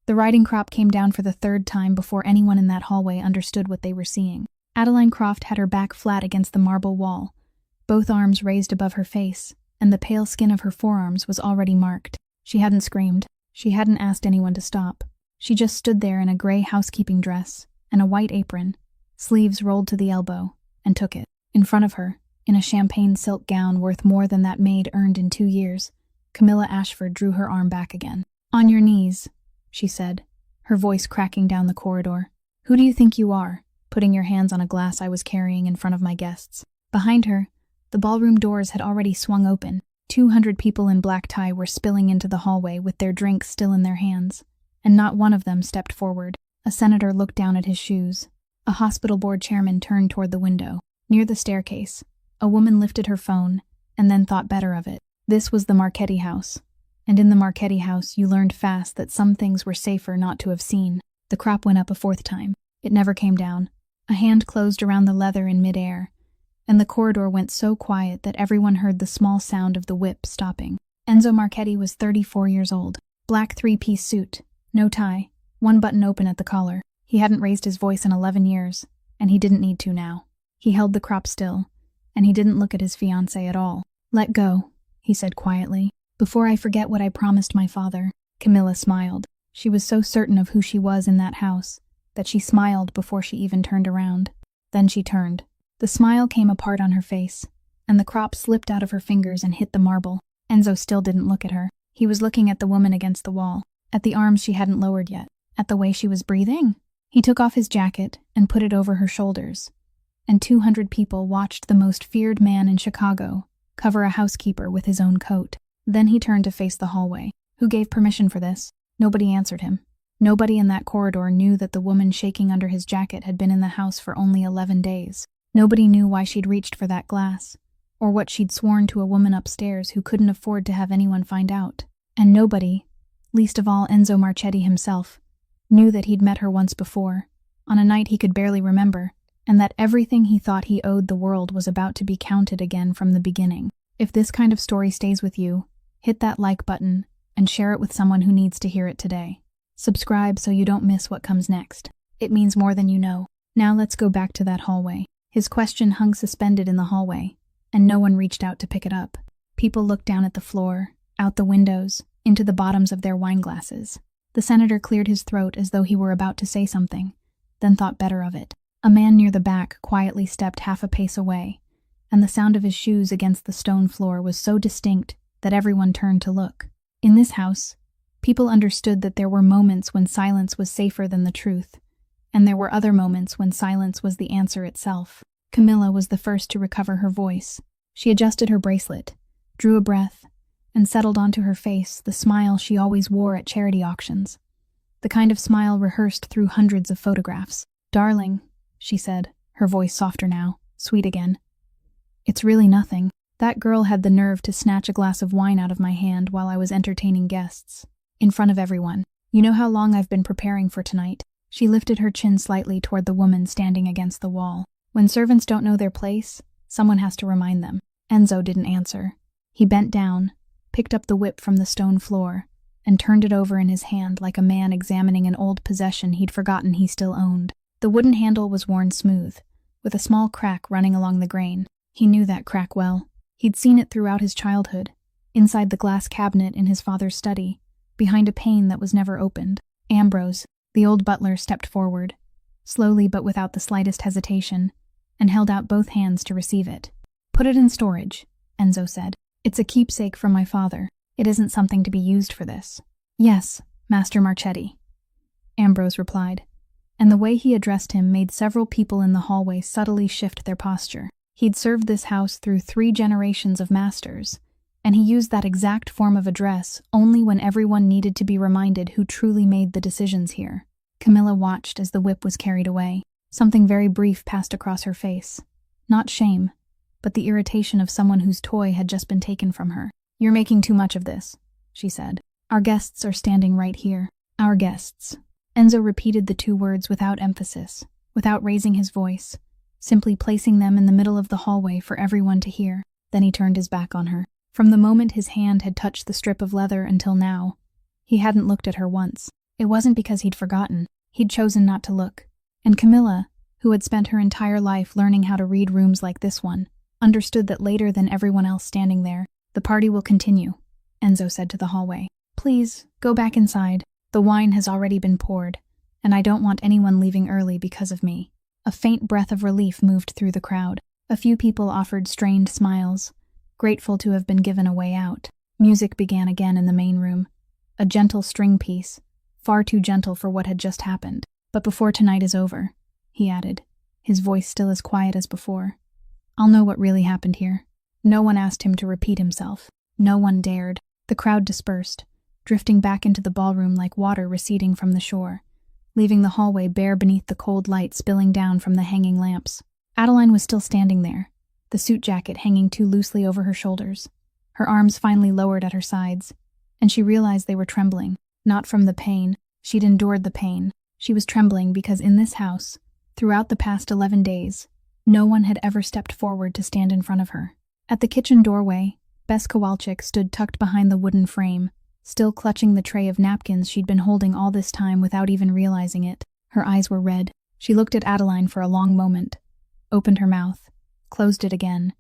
The riding crop came down for the third time before anyone in that hallway understood what they were seeing. Adeline Croft had her back flat against the marble wall, both arms raised above her face, and the pale skin of her forearms was already marked. She hadn't screamed. She hadn't asked anyone to stop. She just stood there in a gray housekeeping dress and a white apron, sleeves rolled to the elbow, and took it. In front of her, in a champagne silk gown worth more than that maid earned in 2 years, Camilla Ashford drew her arm back again. "On your knees," she said, her voice cracking down the corridor. "Who do you think you are, putting your hands on a glass I was carrying in front of my guests?" Behind her, the ballroom doors had already swung open. 200 people in black tie were spilling into the hallway with their drinks still in their hands, and not one of them stepped forward. A senator looked down at his shoes. A hospital board chairman turned toward the window. Near the staircase, a woman lifted her phone and then thought better of it. This was the Marchetti house, and in the Marchetti house you learned fast that some things were safer not to have seen. The crop went up a 4th time. It never came down. A hand closed around the leather in midair, and the corridor went so quiet that everyone heard the small sound of the whip stopping. Enzo Marchetti was 34 years old. Black 3-piece suit, no tie, one button open at the collar. He hadn't raised his voice in 11 years, and he didn't need to now. He held the crop still, and he didn't look at his fiancée at all. "Let go," he said quietly. "Before I forget what I promised my father." Camilla smiled. She was so certain of who she was in that house that she smiled before she even turned around. Then she turned. The smile came apart on her face, and the crop slipped out of her fingers and hit the marble. Enzo still didn't look at her. He was looking at the woman against the wall, at the arms she hadn't lowered yet, at the way she was breathing. He took off his jacket and put it over her shoulders, and 200 people watched the most feared man in Chicago cover a housekeeper with his own coat. Then he turned to face the hallway. Who gave permission for this? Nobody answered him. Nobody in that corridor knew that the woman shaking under his jacket had been in the house for only 11 days. Nobody knew why she'd reached for that glass, or what she'd sworn to a woman upstairs who couldn't afford to have anyone find out. And nobody, least of all Enzo Marchetti himself, knew that he'd met her once before, on a night he could barely remember, and that everything he thought he owed the world was about to be counted again from the beginning. If this kind of story stays with you, hit that like button and share it with someone who needs to hear it today. Subscribe so you don't miss what comes next. It means more than you know. Now let's go back to that hallway. His question hung suspended in the hallway, and no one reached out to pick it up. People looked down at the floor, out the windows, into the bottoms of their wine glasses. The senator cleared his throat as though he were about to say something, then thought better of it. A man near the back quietly stepped half a pace away, and the sound of his shoes against the stone floor was so distinct that everyone turned to look. In this house, people understood that there were moments when silence was safer than the truth, and there were other moments when silence was the answer itself. Camilla was the first to recover her voice. She adjusted her bracelet, drew a breath, and settled onto her face the smile she always wore at charity auctions, the kind of smile rehearsed through hundreds of photographs. "Darling," she said, her voice softer now, sweet again. "It's really nothing. That girl had the nerve to snatch a glass of wine out of my hand while I was entertaining guests, in front of everyone. You know how long I've been preparing for tonight." She lifted her chin slightly toward the woman standing against the wall. When servants don't know their place, someone has to remind them. Enzo didn't answer. He bent down, picked up the whip from the stone floor, and turned it over in his hand like a man examining an old possession he'd forgotten he still owned. The wooden handle was worn smooth, with a small crack running along the grain. He knew that crack well. He'd seen it throughout his childhood, inside the glass cabinet in his father's study, behind a pane that was never opened. Ambrose, the old butler, stepped forward, slowly but without the slightest hesitation, and held out both hands to receive it. "Put it in storage," Enzo said. "It's a keepsake from my father. It isn't something to be used for this." "Yes, Master Marchetti," Ambrose replied, and the way he addressed him made several people in the hallway subtly shift their posture. He'd served this house through 3 generations of masters, and he used that exact form of address only when everyone needed to be reminded who truly made the decisions here. Camilla watched as the whip was carried away. Something very brief passed across her face. Not shame, but the irritation of someone whose toy had just been taken from her. "You're making too much of this," she said. "Our guests are standing right here." "Our guests." Enzo repeated the 2 words without emphasis, without raising his voice, simply placing them in the middle of the hallway for everyone to hear. Then he turned his back on her. From the moment his hand had touched the strip of leather until now, he hadn't looked at her once. It wasn't because he'd forgotten. He'd chosen not to look. And Camilla, who had spent her entire life learning how to read rooms like this one, understood that later than everyone else standing there, the party will continue, Enzo said to the hallway. Please, go back inside. The wine has already been poured, and I don't want anyone leaving early because of me. A faint breath of relief moved through the crowd. A few people offered strained smiles, grateful to have been given a way out. Music began again in the main room. A gentle string piece, far too gentle for what had just happened. But before tonight is over, he added, his voice still as quiet as before, I'll know what really happened here. No one asked him to repeat himself. No one dared. The crowd dispersed, drifting back into the ballroom like water receding from the shore, leaving the hallway bare beneath the cold light spilling down from the hanging lamps. Adeline was still standing there, the suit jacket hanging too loosely over her shoulders, her arms finally lowered at her sides, and she realized they were trembling, not from the pain. She'd endured the pain. She was trembling because in this house, throughout the past 11 days, no one had ever stepped forward to stand in front of her. At the kitchen doorway, Bess Kowalczyk stood tucked behind the wooden frame, still clutching the tray of napkins she'd been holding all this time without even realizing it. Her eyes were red. She looked at Adeline for a long moment, opened her mouth, closed it again,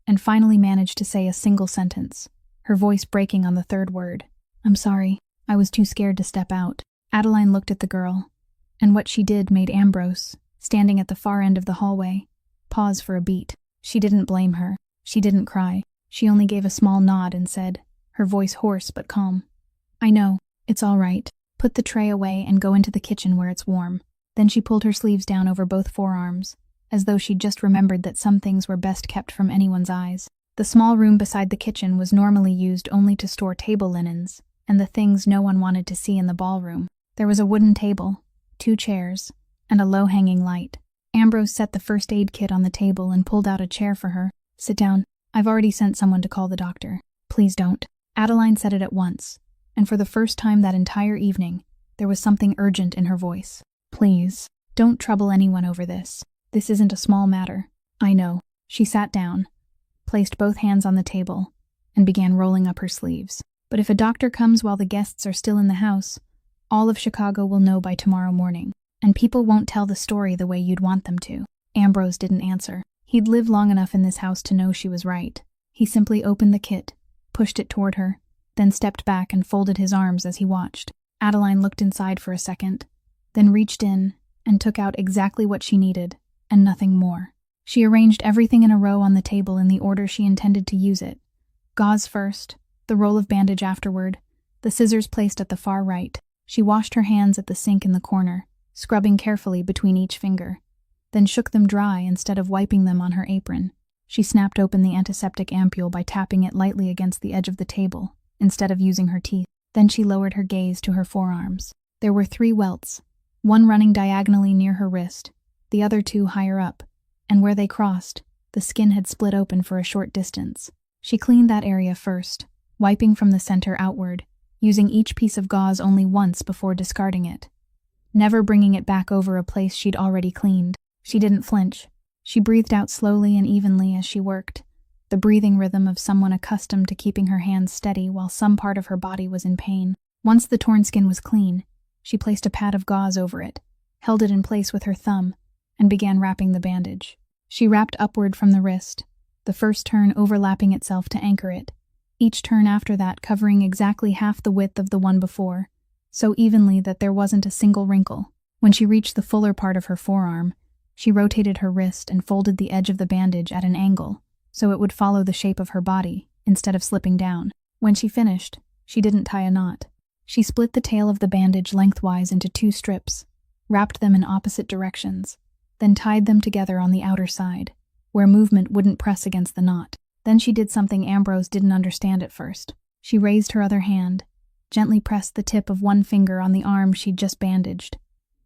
and finally managed to say a single sentence, her voice breaking on the third word. I'm sorry. I was too scared to step out. Adeline looked at the girl, and what she did made Ambrose, standing at the far end of the hallway, pause for a beat. She didn't blame her. She didn't cry. She only gave a small nod and said, her voice hoarse but calm, I know. It's all right. Put the tray away and go into the kitchen where it's warm. Then she pulled her sleeves down over both forearms, as though she'd just remembered that some things were best kept from anyone's eyes. The small room beside the kitchen was normally used only to store table linens and the things no one wanted to see in the ballroom. There was a wooden table, 2 chairs, and a low-hanging light. Ambrose set the first aid kit on the table and pulled out a chair for her. Sit down. I've already sent someone to call the doctor. Please don't. Adeline said it at once, and for the first time that entire evening, there was something urgent in her voice. Please, don't trouble anyone over this. This isn't a small matter. I know. She sat down, placed both hands on the table, and began rolling up her sleeves. But if a doctor comes while the guests are still in the house, all of Chicago will know by tomorrow morning, and people won't tell the story the way you'd want them to. Ambrose didn't answer. He'd lived long enough in this house to know she was right. He simply opened the kit, pushed it toward her, then stepped back and folded his arms as he watched. Adeline looked inside for a second, then reached in and took out exactly what she needed, and nothing more. She arranged everything in a row on the table in the order she intended to use it. Gauze first, the roll of bandage afterward, the scissors placed at the far right. She washed her hands at the sink in the corner, scrubbing carefully between each finger, then shook them dry instead of wiping them on her apron. She snapped open the antiseptic ampule by tapping it lightly against the edge of the table, instead of using her teeth. Then she lowered her gaze to her forearms. There were 3 welts, one running diagonally near her wrist, the other 2 higher up, and where they crossed, the skin had split open for a short distance. She cleaned that area first, wiping from the center outward, using each piece of gauze only once before discarding it, never bringing it back over a place she'd already cleaned. She didn't flinch. She breathed out slowly and evenly as she worked, the breathing rhythm of someone accustomed to keeping her hands steady while some part of her body was in pain. Once the torn skin was clean, she placed a pad of gauze over it, held it in place with her thumb, and began wrapping the bandage. She wrapped upward from the wrist, the first turn overlapping itself to anchor it, each turn after that covering exactly half the width of the one before, so evenly that there wasn't a single wrinkle. When she reached the fuller part of her forearm, she rotated her wrist and folded the edge of the bandage at an angle, so it would follow the shape of her body, instead of slipping down. When she finished, she didn't tie a knot. She split the tail of the bandage lengthwise into 2 strips, wrapped them in opposite directions, then tied them together on the outer side, where movement wouldn't press against the knot. Then she did something Ambrose didn't understand at first. She raised her other hand, gently pressed the tip of one finger on the arm she'd just bandaged,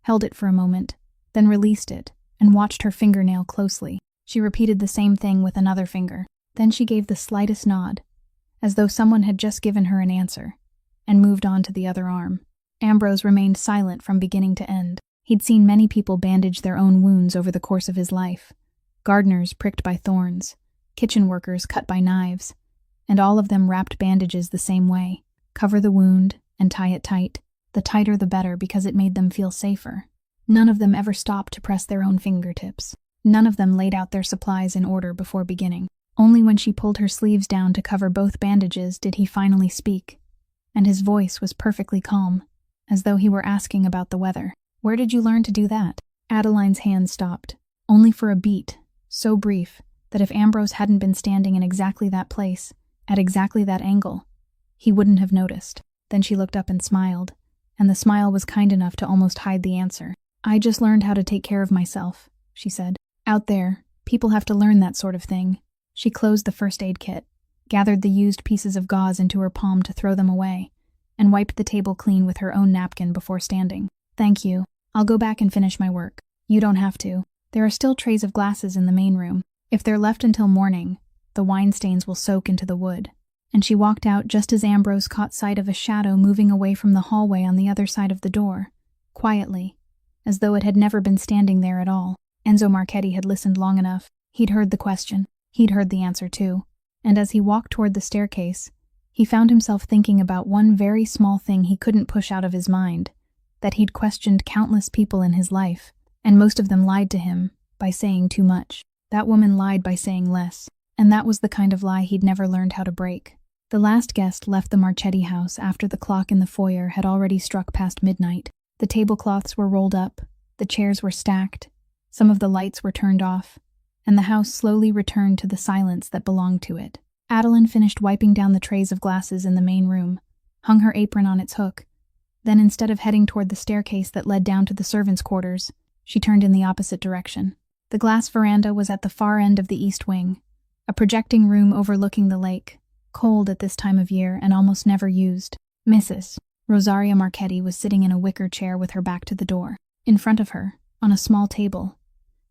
held it for a moment, then released it, and watched her fingernail closely. She repeated the same thing with another finger. Then she gave the slightest nod, as though someone had just given her an answer, and moved on to the other arm. Ambrose remained silent from beginning to end. He'd seen many people bandage their own wounds over the course of his life. Gardeners pricked by thorns, kitchen workers cut by knives, and all of them wrapped bandages the same way. Cover the wound and tie it tight. The tighter the better because it made them feel safer. None of them ever stopped to press their own fingertips. None of them laid out their supplies in order before beginning. Only when she pulled her sleeves down to cover both bandages did he finally speak, and his voice was perfectly calm, as though he were asking about the weather. "Where did you learn to do that?" Adeline's hand stopped, only for a beat, so brief that if Ambrose hadn't been standing in exactly that place, at exactly that angle, he wouldn't have noticed. Then she looked up and smiled, and the smile was kind enough to almost hide the answer. "I just learned how to take care of myself," she said. "Out there, people have to learn that sort of thing." She closed the first aid kit, gathered the used pieces of gauze into her palm to throw them away, and wiped the table clean with her own napkin before standing. "Thank you. I'll go back and finish my work." "You don't have to. There are still trays of glasses in the main room. If they're left until morning, the wine stains will soak into the wood." And she walked out just as Ambrose caught sight of a shadow moving away from the hallway on the other side of the door, quietly, as though it had never been standing there at all. Enzo Marchetti had listened long enough. He'd heard the question. He'd heard the answer too. And as he walked toward the staircase, he found himself thinking about one very small thing he couldn't push out of his mind, that he'd questioned countless people in his life, and most of them lied to him by saying too much. That woman lied by saying less, and that was the kind of lie he'd never learned how to break. The last guest left the Marchetti house after the clock in the foyer had already struck past midnight. The tablecloths were rolled up, the chairs were stacked, some of the lights were turned off, and the house slowly returned to the silence that belonged to it. Adeline finished wiping down the trays of glasses in the main room, hung her apron on its hook. Then instead of heading toward the staircase that led down to the servants' quarters, she turned in the opposite direction. The glass veranda was at the far end of the east wing, a projecting room overlooking the lake, cold at this time of year and almost never used. Mrs. Rosaria Marchetti was sitting in a wicker chair with her back to the door. In front of her, on a small table,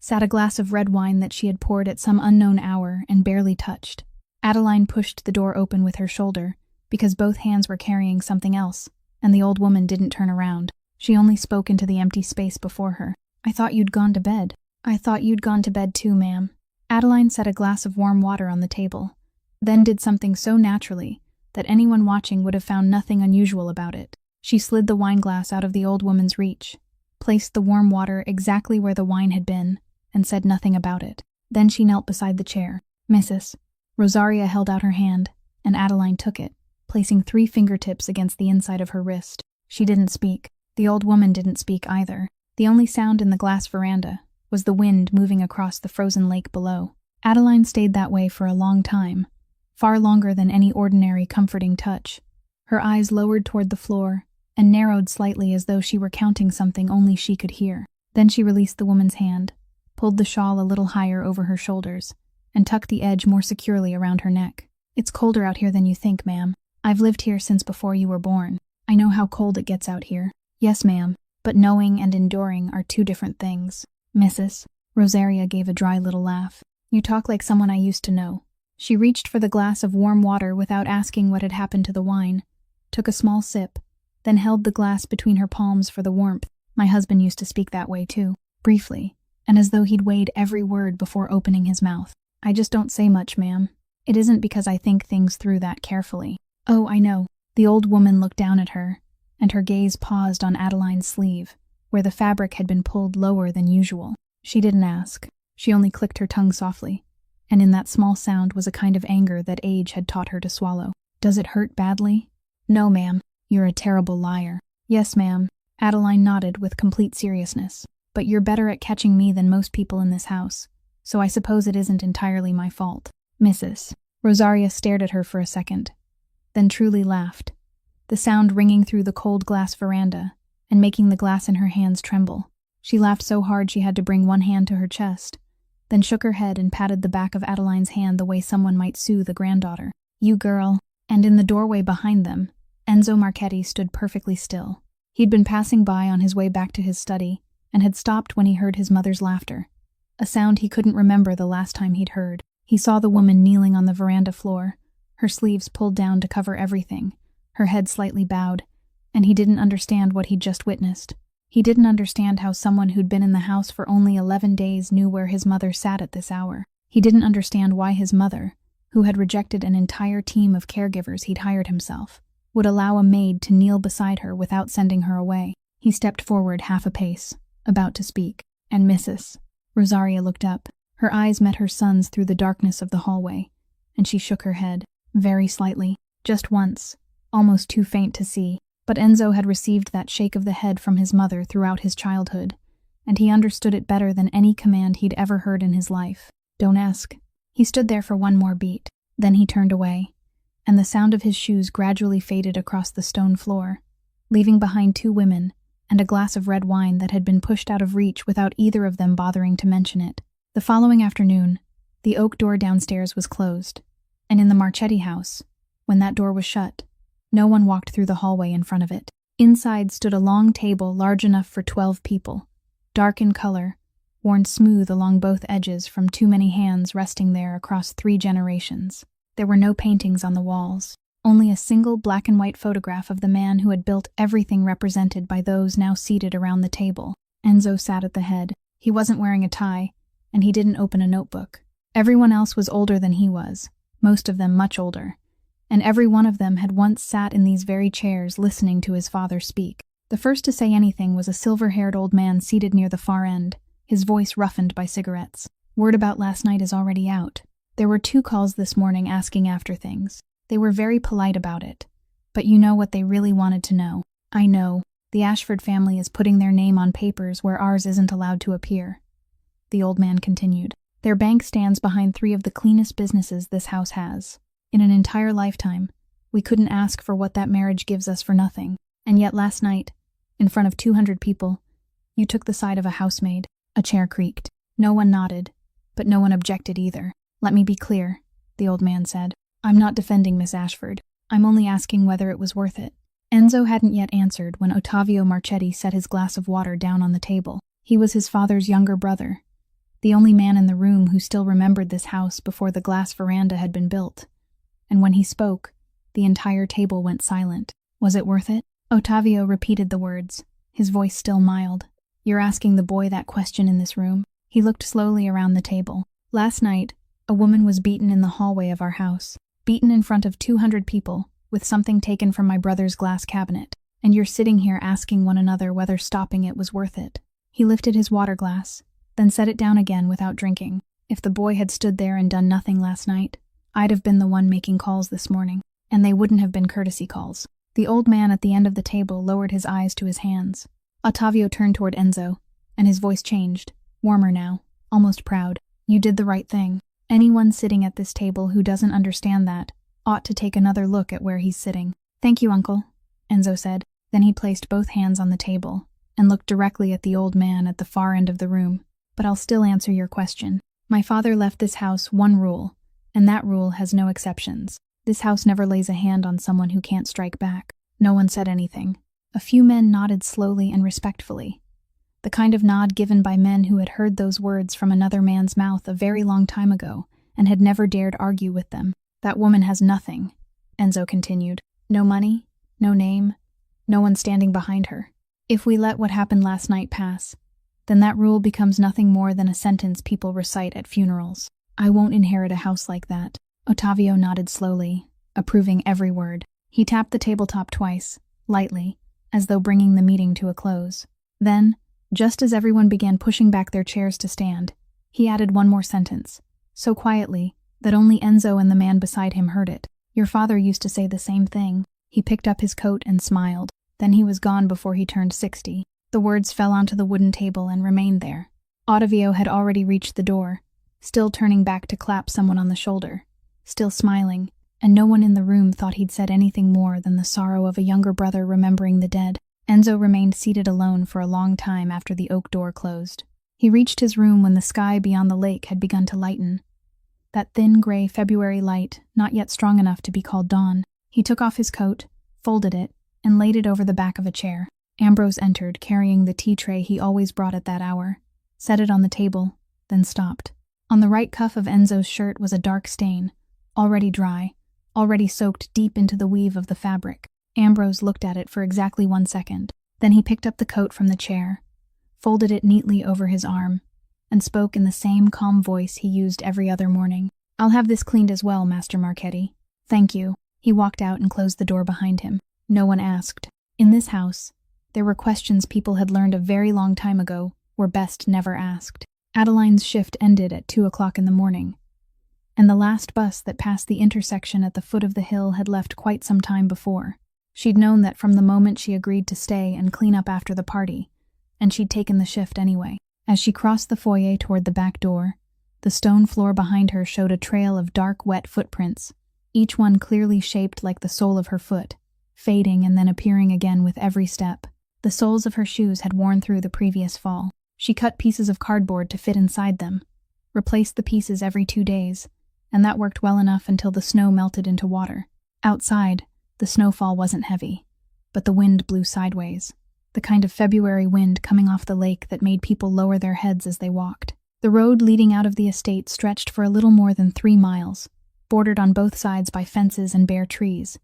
sat a glass of red wine that she had poured at some unknown hour and barely touched. Adeline pushed the door open with her shoulder, because both hands were carrying something else, and the old woman didn't turn around. She only spoke into the empty space before her. "I thought you'd gone to bed." "I thought you'd gone to bed too, ma'am." Adeline set a glass of warm water on the table, then did something so naturally that anyone watching would have found nothing unusual about it. She slid the wineglass out of the old woman's reach, placed the warm water exactly where the wine had been, and said nothing about it. Then she knelt beside the chair. "Mrs." Rosaria held out her hand, and Adeline took it, placing 3 fingertips against the inside of her wrist. She didn't speak. The old woman didn't speak either. The only sound in the glass veranda was the wind moving across the frozen lake below. Adeline stayed that way for a long time, far longer than any ordinary comforting touch. Her eyes lowered toward the floor and narrowed slightly as though she were counting something only she could hear. Then she released the woman's hand, pulled the shawl a little higher over her shoulders, and tucked the edge more securely around her neck. "It's colder out here than you think, ma'am. I've lived here since before you were born. I know how cold it gets out here." "Yes, ma'am, but knowing and enduring are 2 different things." "Mrs." Rosaria gave a dry little laugh. "You talk like someone I used to know." She reached for the glass of warm water without asking what had happened to the wine, took a small sip, then held the glass between her palms for the warmth. "My husband used to speak that way too, briefly, and as though he'd weighed every word before opening his mouth. I just don't say much, ma'am. It isn't because I think things through that carefully." "Oh, I know." The old woman looked down at her, and her gaze paused on Adeline's sleeve, where the fabric had been pulled lower than usual. She didn't ask. She only clicked her tongue softly, and in that small sound was a kind of anger that age had taught her to swallow. "Does it hurt badly?" "No, ma'am. You're a terrible liar." "Yes, ma'am." Adeline nodded with complete seriousness. "But you're better at catching me than most people in this house, so I suppose it isn't entirely my fault." "Mrs." Rosaria stared at her for a second, then truly laughed, the sound ringing through the cold glass veranda and making the glass in her hands tremble. She laughed so hard she had to bring one hand to her chest, then shook her head and patted the back of Adeline's hand the way someone might soothe a granddaughter. "You girl." And in the doorway behind them, Enzo Marchetti stood perfectly still. He'd been passing by on his way back to his study, and had stopped when he heard his mother's laughter, a sound he couldn't remember the last time he'd heard. He saw the woman kneeling on the veranda floor, her sleeves pulled down to cover everything, her head slightly bowed, and he didn't understand what he'd just witnessed. He didn't understand how someone who'd been in the house for only 11 days knew where his mother sat at this hour. He didn't understand why his mother, who had rejected an entire team of caregivers he'd hired himself, would allow a maid to kneel beside her without sending her away. He stepped forward half a pace, about to speak. And Mrs. Rosaria looked up. Her eyes met her son's through the darkness of the hallway, and she shook her head, very slightly, just once, almost too faint to see. But Enzo had received that shake of the head from his mother throughout his childhood, and he understood it better than any command he'd ever heard in his life. Don't ask. He stood there for one more beat. Then he turned away, and the sound of his shoes gradually faded across the stone floor, leaving behind 2 women and a glass of red wine that had been pushed out of reach without either of them bothering to mention it. The following afternoon, the oak door downstairs was closed, and in the Marchetti house, when that door was shut, no one walked through the hallway in front of it. Inside stood a long table large enough for 12 people, dark in color, worn smooth along both edges from too many hands resting there across 3 generations. There were no paintings on the walls, only a single black and white photograph of the man who had built everything represented by those now seated around the table. Enzo sat at the head. He wasn't wearing a tie, and he didn't open a notebook. Everyone else was older than he was, most of them much older, and every one of them had once sat in these very chairs listening to his father speak. The first to say anything was a silver-haired old man seated near the far end, his voice roughened by cigarettes. Word about last night is already out. There were 2 calls this morning asking after things. They were very polite about it, but you know what they really wanted to know. I know. The Ashford family is putting their name on papers where ours isn't allowed to appear. The old man continued. Their bank stands behind 3 of the cleanest businesses this house has. In an entire lifetime, we couldn't ask for what that marriage gives us for nothing. And yet last night, in front of 200 people, you took the side of a housemaid. A chair creaked. No one nodded, but no one objected either. Let me be clear, the old man said. I'm not defending Miss Ashford. I'm only asking whether it was worth it. Enzo hadn't yet answered when Ottavio Marchetti set his glass of water down on the table. He was his father's younger brother, the only man in the room who still remembered this house before the glass veranda had been built. And when he spoke, the entire table went silent. Was it worth it? Ottavio repeated the words, his voice still mild. You're asking the boy that question in this room? He looked slowly around the table. Last night, a woman was beaten in the hallway of our house. Beaten in front of 200 people, with something taken from my brother's glass cabinet. And you're sitting here asking one another whether stopping it was worth it. He lifted his water glass, then set it down again without drinking. If the boy had stood there and done nothing last night, I'd have been the one making calls this morning, and they wouldn't have been courtesy calls. The old man at the end of the table lowered his eyes to his hands. Ottavio turned toward Enzo, and his voice changed, warmer now, almost proud. You did the right thing. Anyone sitting at this table who doesn't understand that ought to take another look at where he's sitting. Thank you, Uncle, Enzo said. Then he placed both hands on the table and looked directly at the old man at the far end of the room. But I'll still answer your question. My father left this house one rule, and that rule has no exceptions. This house never lays a hand on someone who can't strike back. No one said anything. A few men nodded slowly and respectfully, the kind of nod given by men who had heard those words from another man's mouth a very long time ago and had never dared argue with them. That woman has nothing, Enzo continued. No money, no name, no one standing behind her. If we let what happened last night pass, then that rule becomes nothing more than a sentence people recite at funerals. I won't inherit a house like that. Ottavio nodded slowly, approving every word. He tapped the tabletop twice, lightly, as though bringing the meeting to a close. Then, just as everyone began pushing back their chairs to stand, he added one more sentence, so quietly that only Enzo and the man beside him heard it. Your father used to say the same thing. He picked up his coat and smiled. Then he was gone before he turned 60. The words fell onto the wooden table and remained there. Ottavio had already reached the door, still turning back to clap someone on the shoulder, still smiling, and no one in the room thought he'd said anything more than the sorrow of a younger brother remembering the dead. Enzo remained seated alone for a long time after the oak door closed. He reached his room when the sky beyond the lake had begun to lighten. That thin gray February light, not yet strong enough to be called dawn. He took off his coat, folded it, and laid it over the back of a chair. Ambrose entered, carrying the tea tray he always brought at that hour, set it on the table, then stopped. On the right cuff of Enzo's shirt was a dark stain, already dry, already soaked deep into the weave of the fabric. Ambrose looked at it for exactly 1 second. Then he picked up the coat from the chair, folded it neatly over his arm, and spoke in the same calm voice he used every other morning. I'll have this cleaned as well, Master Marchetti. Thank you. He walked out and closed the door behind him. No one asked. In this house, there were questions people had learned a very long time ago were best never asked. Adeline's shift ended at 2 o'clock in the morning, and the last bus that passed the intersection at the foot of the hill had left quite some time before. She'd known that from the moment she agreed to stay and clean up after the party, and she'd taken the shift anyway. As she crossed the foyer toward the back door, the stone floor behind her showed a trail of dark, wet footprints, each one clearly shaped like the sole of her foot, fading and then appearing again with every step. The soles of her shoes had worn through the previous fall. She cut pieces of cardboard to fit inside them, replaced the pieces every 2 days, and that worked well enough until the snow melted into water. Outside, the snowfall wasn't heavy, but the wind blew sideways, the kind of February wind coming off the lake that made people lower their heads as they walked. The road leading out of the estate stretched for a little more than 3 miles, bordered on both sides by fences and bare trees,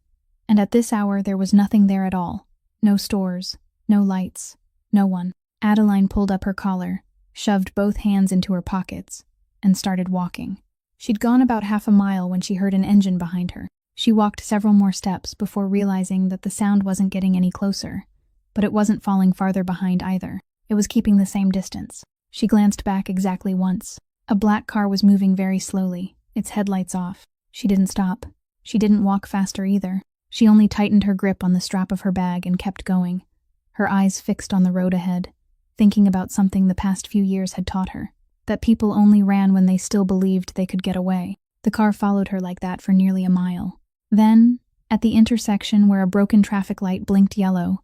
and at this hour there was nothing there at all. No stores, no lights, no one. Adeline pulled up her collar, shoved both hands into her pockets, and started walking. She'd gone about half a mile when she heard an engine behind her. She walked several more steps before realizing that the sound wasn't getting any closer, but it wasn't falling farther behind either. It was keeping the same distance. She glanced back exactly once. A black car was moving very slowly, its headlights off. She didn't stop. She didn't walk faster either. She only tightened her grip on the strap of her bag and kept going, her eyes fixed on the road ahead, thinking about something the past few years had taught her, that people only ran when they still believed they could get away. The car followed her like that for nearly a mile. Then, at the intersection where a broken traffic light blinked yellow,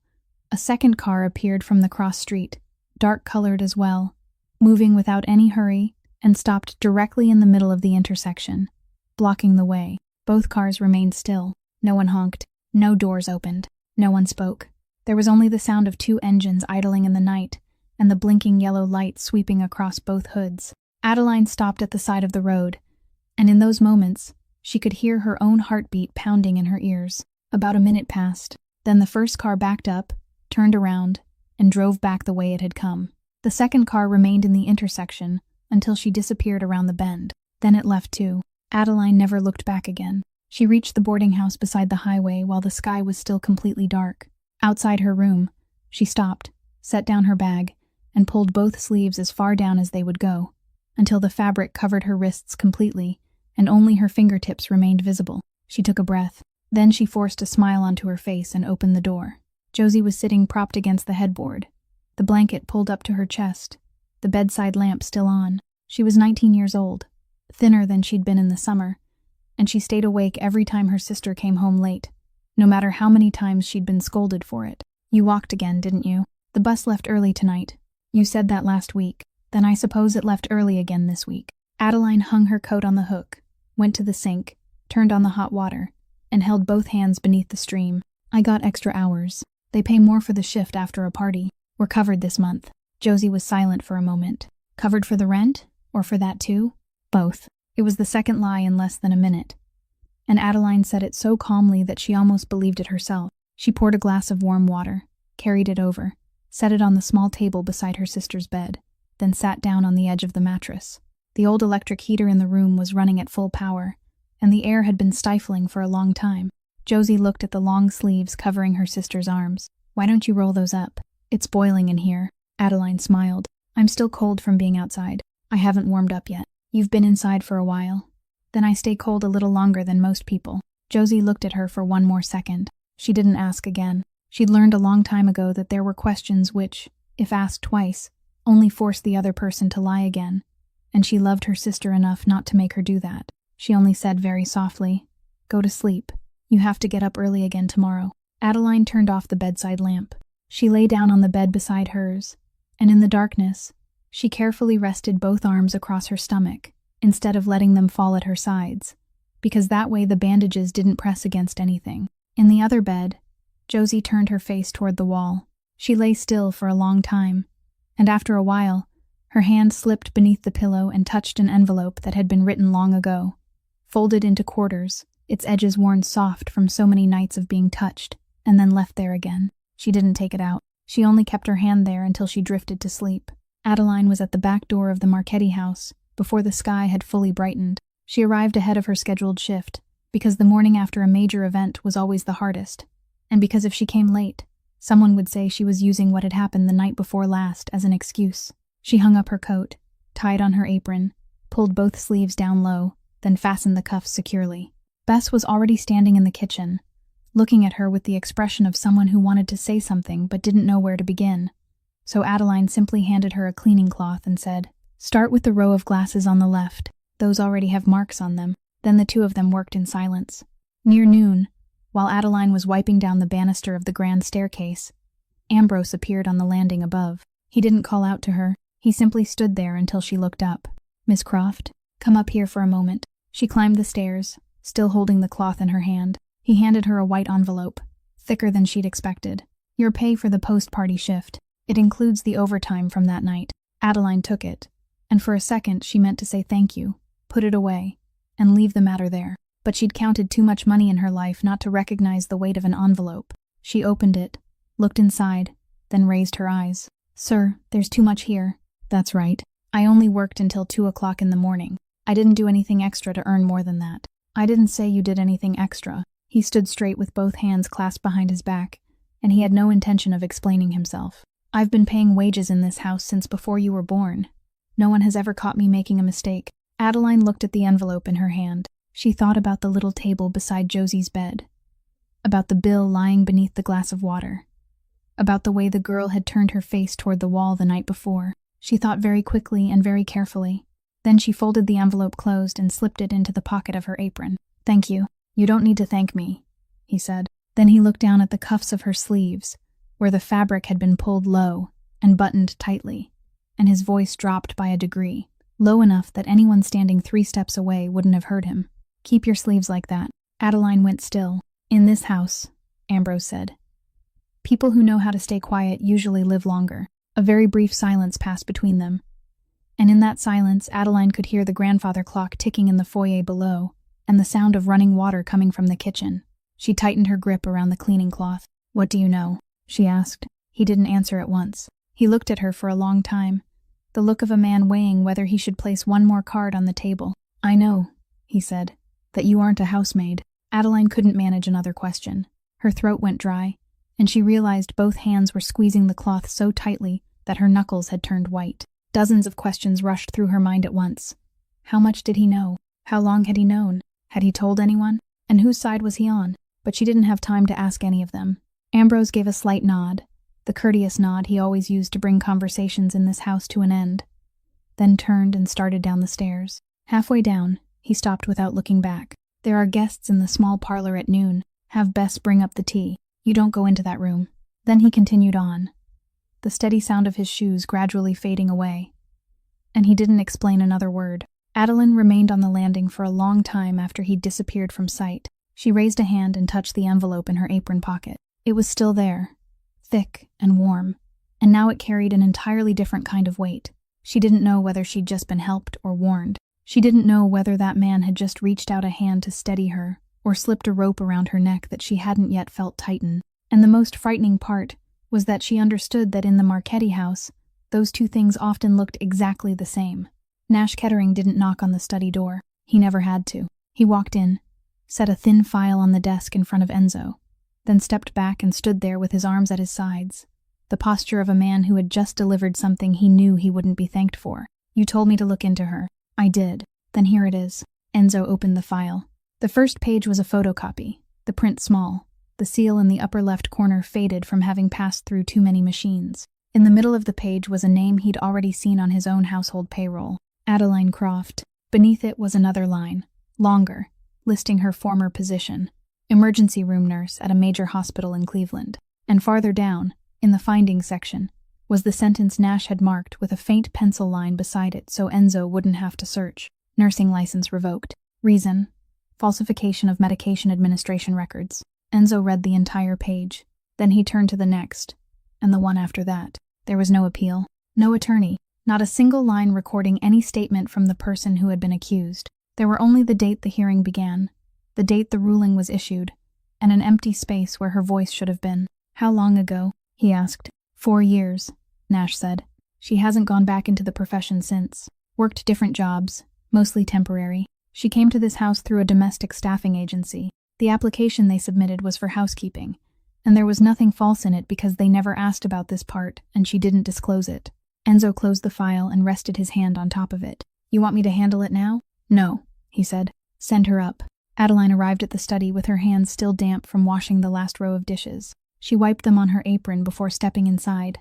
a second car appeared from the cross street, dark-colored as well, moving without any hurry, and stopped directly in the middle of the intersection, blocking the way. Both cars remained still. No one honked. No doors opened. No one spoke. There was only the sound of 2 engines idling in the night, and the blinking yellow light sweeping across both hoods. Adeline stopped at the side of the road, and in those moments, she could hear her own heartbeat pounding in her ears. About a minute passed. Then the first car backed up, turned around, and drove back the way it had come. The second car remained in the intersection until she disappeared around the bend. Then it left too. Adeline never looked back again. She reached the boarding house beside the highway while the sky was still completely dark. Outside her room, she stopped, set down her bag, and pulled both sleeves as far down as they would go, until the fabric covered her wrists completely, and only her fingertips remained visible. She took a breath. Then she forced a smile onto her face and opened the door. Josie was sitting propped against the headboard, the blanket pulled up to her chest, the bedside lamp still on. She was 19 years old, thinner than she'd been in the summer, and she stayed awake every time her sister came home late, no matter how many times she'd been scolded for it. "You walked again, didn't you? The bus left early tonight. You said that last week. Then I suppose it left early again this week." Adeline hung her coat on the hook, went to the sink, turned on the hot water, and held both hands beneath the stream. "I got extra hours. They pay more for the shift after a party. We're covered this month." Josie was silent for a moment. Covered for the rent? Or for that too? Both. It was the second lie in less than a minute, and Adeline said it so calmly that she almost believed it herself. She poured a glass of warm water, carried it over, set it on the small table beside her sister's bed, then sat down on the edge of the mattress. The old electric heater in the room was running at full power, and the air had been stifling for a long time. Josie looked at the long sleeves covering her sister's arms. "Why don't you roll those up? It's boiling in here." Adeline smiled. "I'm still cold from being outside. I haven't warmed up yet. You've been inside for a while." "Then I stay cold a little longer than most people." Josie looked at her for one more second. She didn't ask again. She'd learned a long time ago that there were questions which, if asked twice, only forced the other person to lie again, and she loved her sister enough not to make her do that. She only said very softly, "Go to sleep. You have to get up early again tomorrow." Adeline turned off the bedside lamp. She lay down on the bed beside hers, and in the darkness, she carefully rested both arms across her stomach, instead of letting them fall at her sides, because that way the bandages didn't press against anything. In the other bed, Josie turned her face toward the wall. She lay still for a long time, and after a while, her hand slipped beneath the pillow and touched an envelope that had been written long ago, folded into quarters, its edges worn soft from so many nights of being touched, and then left there again. She didn't take it out. She only kept her hand there until she drifted to sleep. Adeline was at the back door of the Marchetti house before the sky had fully brightened. She arrived ahead of her scheduled shift, because the morning after a major event was always the hardest, And because if she came late, someone would say she was using what had happened the night before last as an excuse. She hung up her coat, tied on her apron, pulled both sleeves down low, then fastened the cuffs securely. Bess was already standing in the kitchen, looking at her with the expression of someone who wanted to say something but didn't know where to begin. So Adeline simply handed her a cleaning cloth and said, "Start with the row of glasses on the left. Those already have marks on them." Then the two of them worked in silence. Near noon, while Adeline was wiping down the banister of the grand staircase, Ambrose appeared on the landing above. He didn't call out to her. He simply stood there until she looked up. "Miss Croft, come up here for a moment." She climbed the stairs, still holding the cloth in her hand. He handed her a white envelope, thicker than she'd expected. "Your pay for the post-party shift. It includes the overtime from that night." Adeline took it, and for a second she meant to say thank you, put it away, and leave the matter there. But she'd counted too much money in her life not to recognize the weight of an envelope. She opened it, looked inside, then raised her eyes. "Sir, there's too much here." "That's right. I only worked until 2 o'clock in the morning. I didn't do anything extra to earn more than that." "I didn't say you did anything extra." He stood straight with both hands clasped behind his back, and he had no intention of explaining himself. "I've been paying wages in this house since before you were born. No one has ever caught me making a mistake." Adeline looked at the envelope in her hand. She thought about the little table beside Josie's bed, about the bill lying beneath the glass of water, about the way the girl had turned her face toward the wall the night before. She thought very quickly and very carefully. Then she folded the envelope closed and slipped it into the pocket of her apron. "Thank you. You don't need to thank me," he said. Then he looked down at the cuffs of her sleeves, where the fabric had been pulled low and buttoned tightly, and his voice dropped by a degree, low enough that anyone standing 3 steps away wouldn't have heard him. "Keep your sleeves like that." Adeline went still. "In this house," Ambrose said, "people who know how to stay quiet usually live longer." A very brief silence passed between them, and in that silence Adeline could hear the grandfather clock ticking in the foyer below, and the sound of running water coming from the kitchen. She tightened her grip around the cleaning cloth. "What do you know?" she asked. He didn't answer at once. He looked at her for a long time, the look of a man weighing whether he should place one more card on the table. "I know," he said, "that you aren't a housemaid." Adeline couldn't manage another question. Her throat went dry, and she realized both hands were squeezing the cloth so tightly that her knuckles had turned white. Dozens of questions rushed through her mind at once. How much did he know? How long had he known? Had he told anyone? And whose side was he on? But she didn't have time to ask any of them. Ambrose gave a slight nod, the courteous nod he always used to bring conversations in this house to an end, then turned and started down the stairs. Halfway down, he stopped without looking back. "There are guests in the small parlor at noon. Have Bess bring up the tea. You don't go into that room." Then he continued on, the steady sound of his shoes gradually fading away, and he didn't explain another word. Adeline remained on the landing for a long time after he'd disappeared from sight. She raised a hand and touched the envelope in her apron pocket. It was still there, thick and warm, and now it carried an entirely different kind of weight. She didn't know whether she'd just been helped or warned. She didn't know whether that man had just reached out a hand to steady her, or slipped a rope around her neck that she hadn't yet felt tighten. And the most frightening part was that she understood that in the Marchetti house, those two things often looked exactly the same. Nash Kettering didn't knock on the study door. He never had to. He walked in, set a thin file on the desk in front of Enzo, then stepped back and stood there with his arms at his sides, the posture of a man who had just delivered something he knew he wouldn't be thanked for. "You told me to look into her." "I did. Then here it is." Enzo opened the file. The first page was a photocopy, the print small, the seal in the upper left corner faded from having passed through too many machines. In the middle of the page was a name he'd already seen on his own household payroll, Adeline Croft. Beneath it was another line, longer, listing her former position, emergency room nurse at a major hospital in Cleveland. And farther down, in the findings section, was the sentence Nash had marked with a faint pencil line beside it so Enzo wouldn't have to search. Nursing license revoked. Reason: falsification of medication administration records. Enzo read the entire page. Then he turned to the next, and the one after that. There was no appeal, no attorney, not a single line recording any statement from the person who had been accused. There were only the date the hearing began, the date the ruling was issued, and an empty space where her voice should have been. "How long ago?" he asked. 4 years, Nash said. "She hasn't gone back into the profession since. Worked different jobs, mostly temporary. She came to this house through a domestic staffing agency. The application they submitted was for housekeeping, And there was nothing false in it because they never asked about this part and she didn't disclose it. Enzo closed the file and rested his hand on top of it. You want me to handle it now? No, he said. Send her up. Adeline arrived at the study with her hands still damp from washing the last row of dishes. She wiped them on her apron before stepping inside,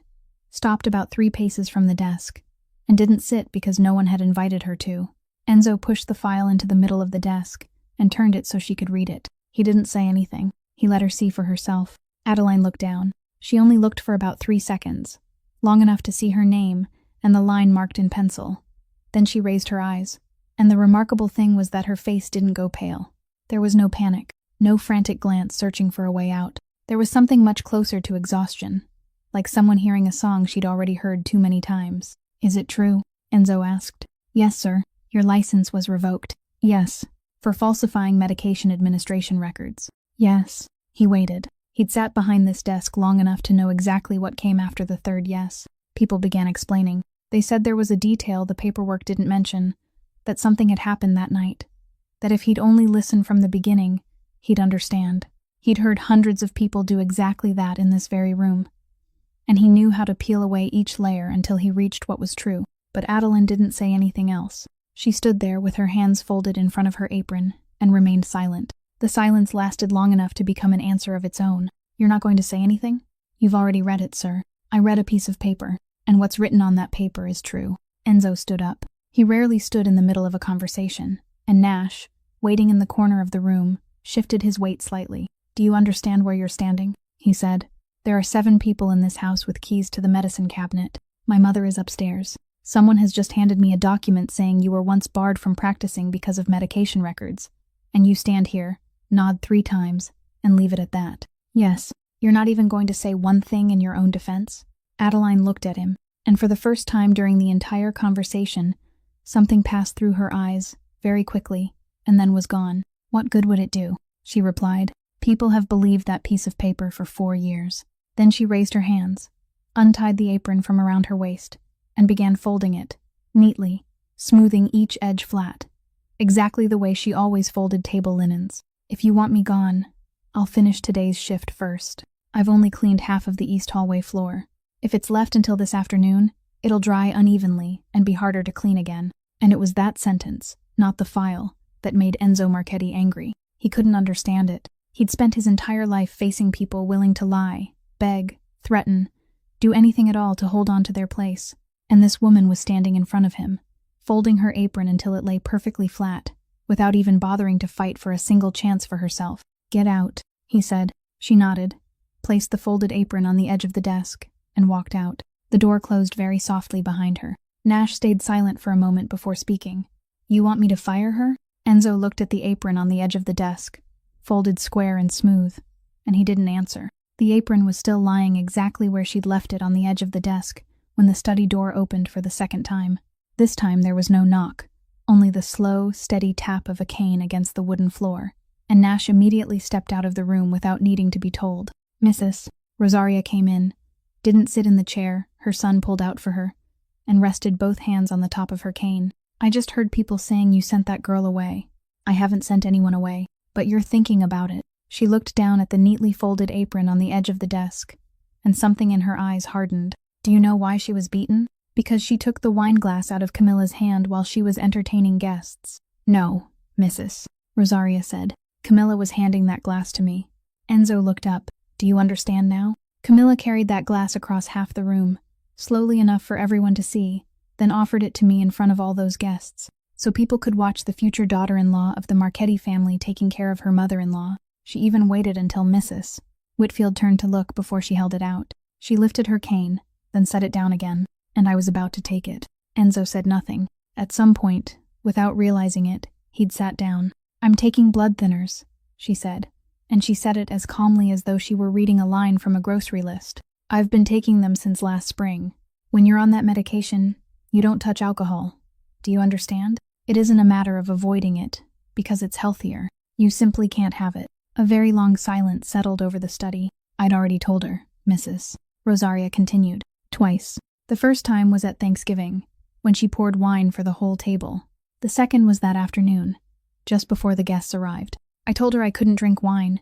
stopped about 3 paces from the desk, and didn't sit because no one had invited her to. Enzo pushed the file into the middle of the desk and turned it so she could read it. He didn't say anything. He let her see for herself. Adeline looked down. She only looked for about 3 seconds, long enough to see her name and the line marked in pencil. Then she raised her eyes, and the remarkable thing was that her face didn't go pale. There was no panic, no frantic glance searching for a way out. There was something much closer to exhaustion, like someone hearing a song she'd already heard too many times. Is it true? Enzo asked. Yes, sir. Your license was revoked. Yes. For falsifying medication administration records. Yes. He waited. He'd sat behind this desk long enough to know exactly what came after the third yes. People began explaining. They said there was a detail the paperwork didn't mention, that something had happened that night, that if he'd only listened from the beginning, he'd understand. He'd heard hundreds of people do exactly that in this very room, and he knew how to peel away each layer until he reached what was true. But Adeline didn't say anything else. She stood there with her hands folded in front of her apron and remained silent. The silence lasted long enough to become an answer of its own. You're not going to say anything? You've already read it, sir. I read a piece of paper, and what's written on that paper is true. Enzo stood up. He rarely stood in the middle of a conversation, and Nash, waiting in the corner of the room, shifted his weight slightly. Do you understand where you're standing? He said. There are 7 people in this house with keys to the medicine cabinet. My mother is upstairs. Someone has just handed me a document saying you were once barred from practicing because of medication records. And you stand here, nod 3 times, and leave it at that. Yes, you're not even going to say one thing in your own defense? Adeline looked at him, and for the first time during the entire conversation, something passed through her eyes, very quickly, and then was gone. What good would it do? She replied. People have believed that piece of paper for 4 years. Then she raised her hands, untied the apron from around her waist, and began folding it, neatly, smoothing each edge flat, exactly the way she always folded table linens. If you want me gone, I'll finish today's shift first. I've only cleaned half of the east hallway floor. If it's left until this afternoon, it'll dry unevenly and be harder to clean again. And it was that sentence, not the file, that made Enzo Marchetti angry. He couldn't understand it. He'd spent his entire life facing people willing to lie, beg, threaten, do anything at all to hold on to their place. And this woman was standing in front of him, folding her apron until it lay perfectly flat, without even bothering to fight for a single chance for herself. Get out, he said. She nodded, placed the folded apron on the edge of the desk, and walked out. The door closed very softly behind her. Nash stayed silent for a moment before speaking. You want me to fire her? Enzo looked at the apron on the edge of the desk, folded square and smooth, and he didn't answer. The apron was still lying exactly where she'd left it on the edge of the desk when the study door opened for the second time. This time there was no knock, only the slow, steady tap of a cane against the wooden floor, and Nash immediately stepped out of the room without needing to be told. Mrs. Rosaria came in, didn't sit in the chair her son pulled out for her, and rested both hands on the top of her cane. I just heard people saying you sent that girl away. I haven't sent anyone away, but you're thinking about it. She looked down at the neatly folded apron on the edge of the desk, and something in her eyes hardened. Do you know why she was beaten? Because she took the wine glass out of Camilla's hand while she was entertaining guests. No, Mrs. Rosaria said. Camilla was handing that glass to me. Enzo looked up. Do you understand now? Camilla carried that glass across half the room, slowly enough for everyone to see, then offered it to me in front of all those guests, so people could watch the future daughter-in-law of the Marchetti family taking care of her mother-in-law. She even waited until Mrs. Whitfield turned to look before she held it out. She lifted her cane, then set it down again, and I was about to take it. Enzo said nothing. At some point, without realizing it, he'd sat down. I'm taking blood thinners, she said, and she said it as calmly as though she were reading a line from a grocery list. I've been taking them since last spring. When you're on that medication, you don't touch alcohol. Do you understand? It isn't a matter of avoiding it, because it's healthier. You simply can't have it. A very long silence settled over the study. I'd already told her, Mrs. Rosaria continued. Twice. The first time was at Thanksgiving, when she poured wine for the whole table. The second was that afternoon, just before the guests arrived. I told her I couldn't drink wine,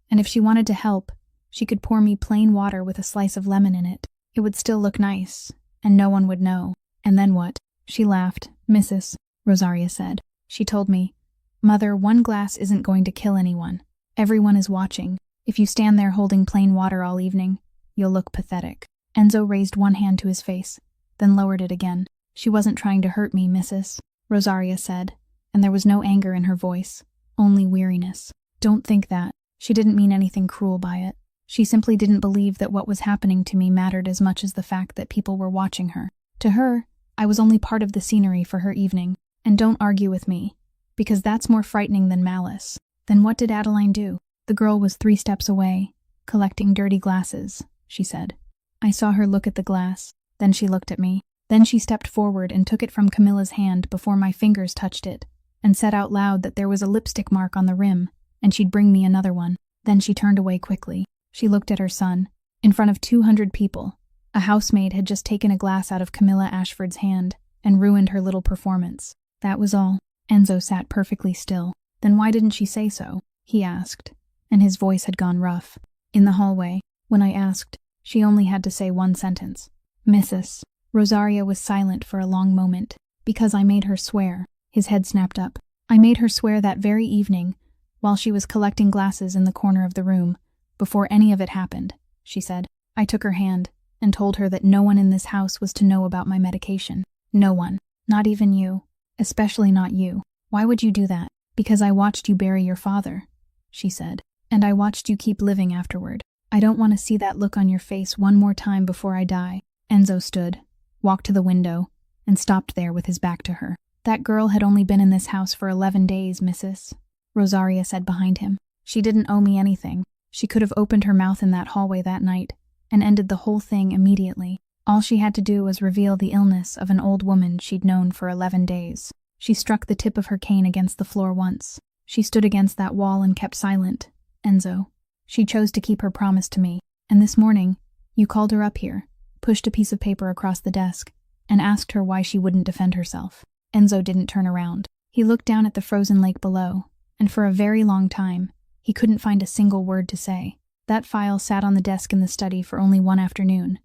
and if she wanted to help, She could pour me plain water with a slice of lemon in it. It would still look nice, and no one would know. And then what? She laughed. Mrs. Rosaria said. She told me, Mother, one glass isn't going to kill anyone. Everyone is watching. If you stand there holding plain water all evening, you'll look pathetic. Enzo raised one hand to his face, then lowered it again. She wasn't trying to hurt me, Mrs. Rosaria said, and there was no anger in her voice, only weariness. Don't think that. She didn't mean anything cruel by it. She simply didn't believe that what was happening to me mattered as much as the fact that people were watching her. To her, I was only part of the scenery for her evening. And don't argue with me, because that's more frightening than malice. Then what did Adeline do? The girl was 3 steps away, collecting dirty glasses, she said. I saw her look at the glass, then she looked at me. Then she stepped forward and took it from Camilla's hand before my fingers touched it, and said out loud that there was a lipstick mark on the rim, and she'd bring me another one. Then she turned away quickly. She looked at her son. In front of 200 people, a housemaid had just taken a glass out of Camilla Ashford's hand and ruined her little performance. That was all. Enzo sat perfectly still. Then why didn't she say so? He asked, and his voice had gone rough. In the hallway, when I asked, she only had to say one sentence. Mrs. Rosaria was silent for a long moment. Because I made her swear. His head snapped up. I made her swear that very evening, while she was collecting glasses in the corner of the room, before any of it happened, she said. I took her hand and told her that no one in this house was to know about my medication. No one. Not even you. Especially not you. Why would you do that? Because I watched you bury your father, she said. And I watched you keep living afterward. I don't want to see that look on your face one more time before I die. Enzo stood, walked to the window, and stopped there with his back to her. That girl had only been in this house for 11 days, Mrs. Rosaria said behind him. She didn't owe me anything. She could have opened her mouth in that hallway that night and ended the whole thing immediately. All she had to do was reveal the illness of an old woman she'd known for 11 days. She struck the tip of her cane against the floor once. She stood against that wall and kept silent. Enzo. She chose to keep her promise to me. And this morning, you called her up here, pushed a piece of paper across the desk, and asked her why she wouldn't defend herself. Enzo didn't turn around. He looked down at the frozen lake below, and for a very long time, he couldn't find a single word to say. That file sat on the desk in the study for only one afternoon.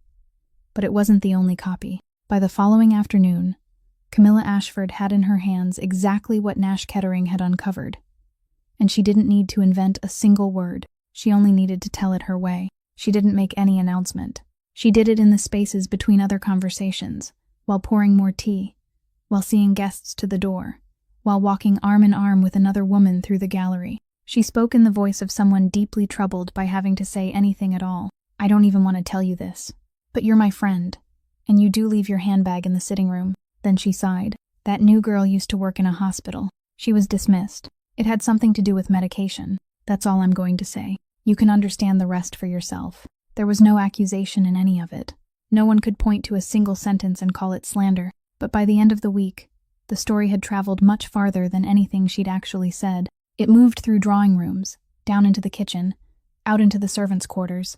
But it wasn't the only copy. By the following afternoon, Camilla Ashford had in her hands exactly what Nash Kettering had uncovered. And she didn't need to invent a single word. She only needed to tell it her way. She didn't make any announcement. She did it in the spaces between other conversations, while pouring more tea, while seeing guests to the door, while walking arm in arm with another woman through the gallery. She spoke in the voice of someone deeply troubled by having to say anything at all. I don't even want to tell you this, but you're my friend, and you do leave your handbag in the sitting room. Then she sighed. That new girl used to work in a hospital. She was dismissed. It had something to do with medication. That's all I'm going to say. You can understand the rest for yourself. There was no accusation in any of it. No one could point to a single sentence and call it slander. But by the end of the week, the story had traveled much farther than anything she'd actually said. It moved through drawing rooms, down into the kitchen, out into the servants' quarters,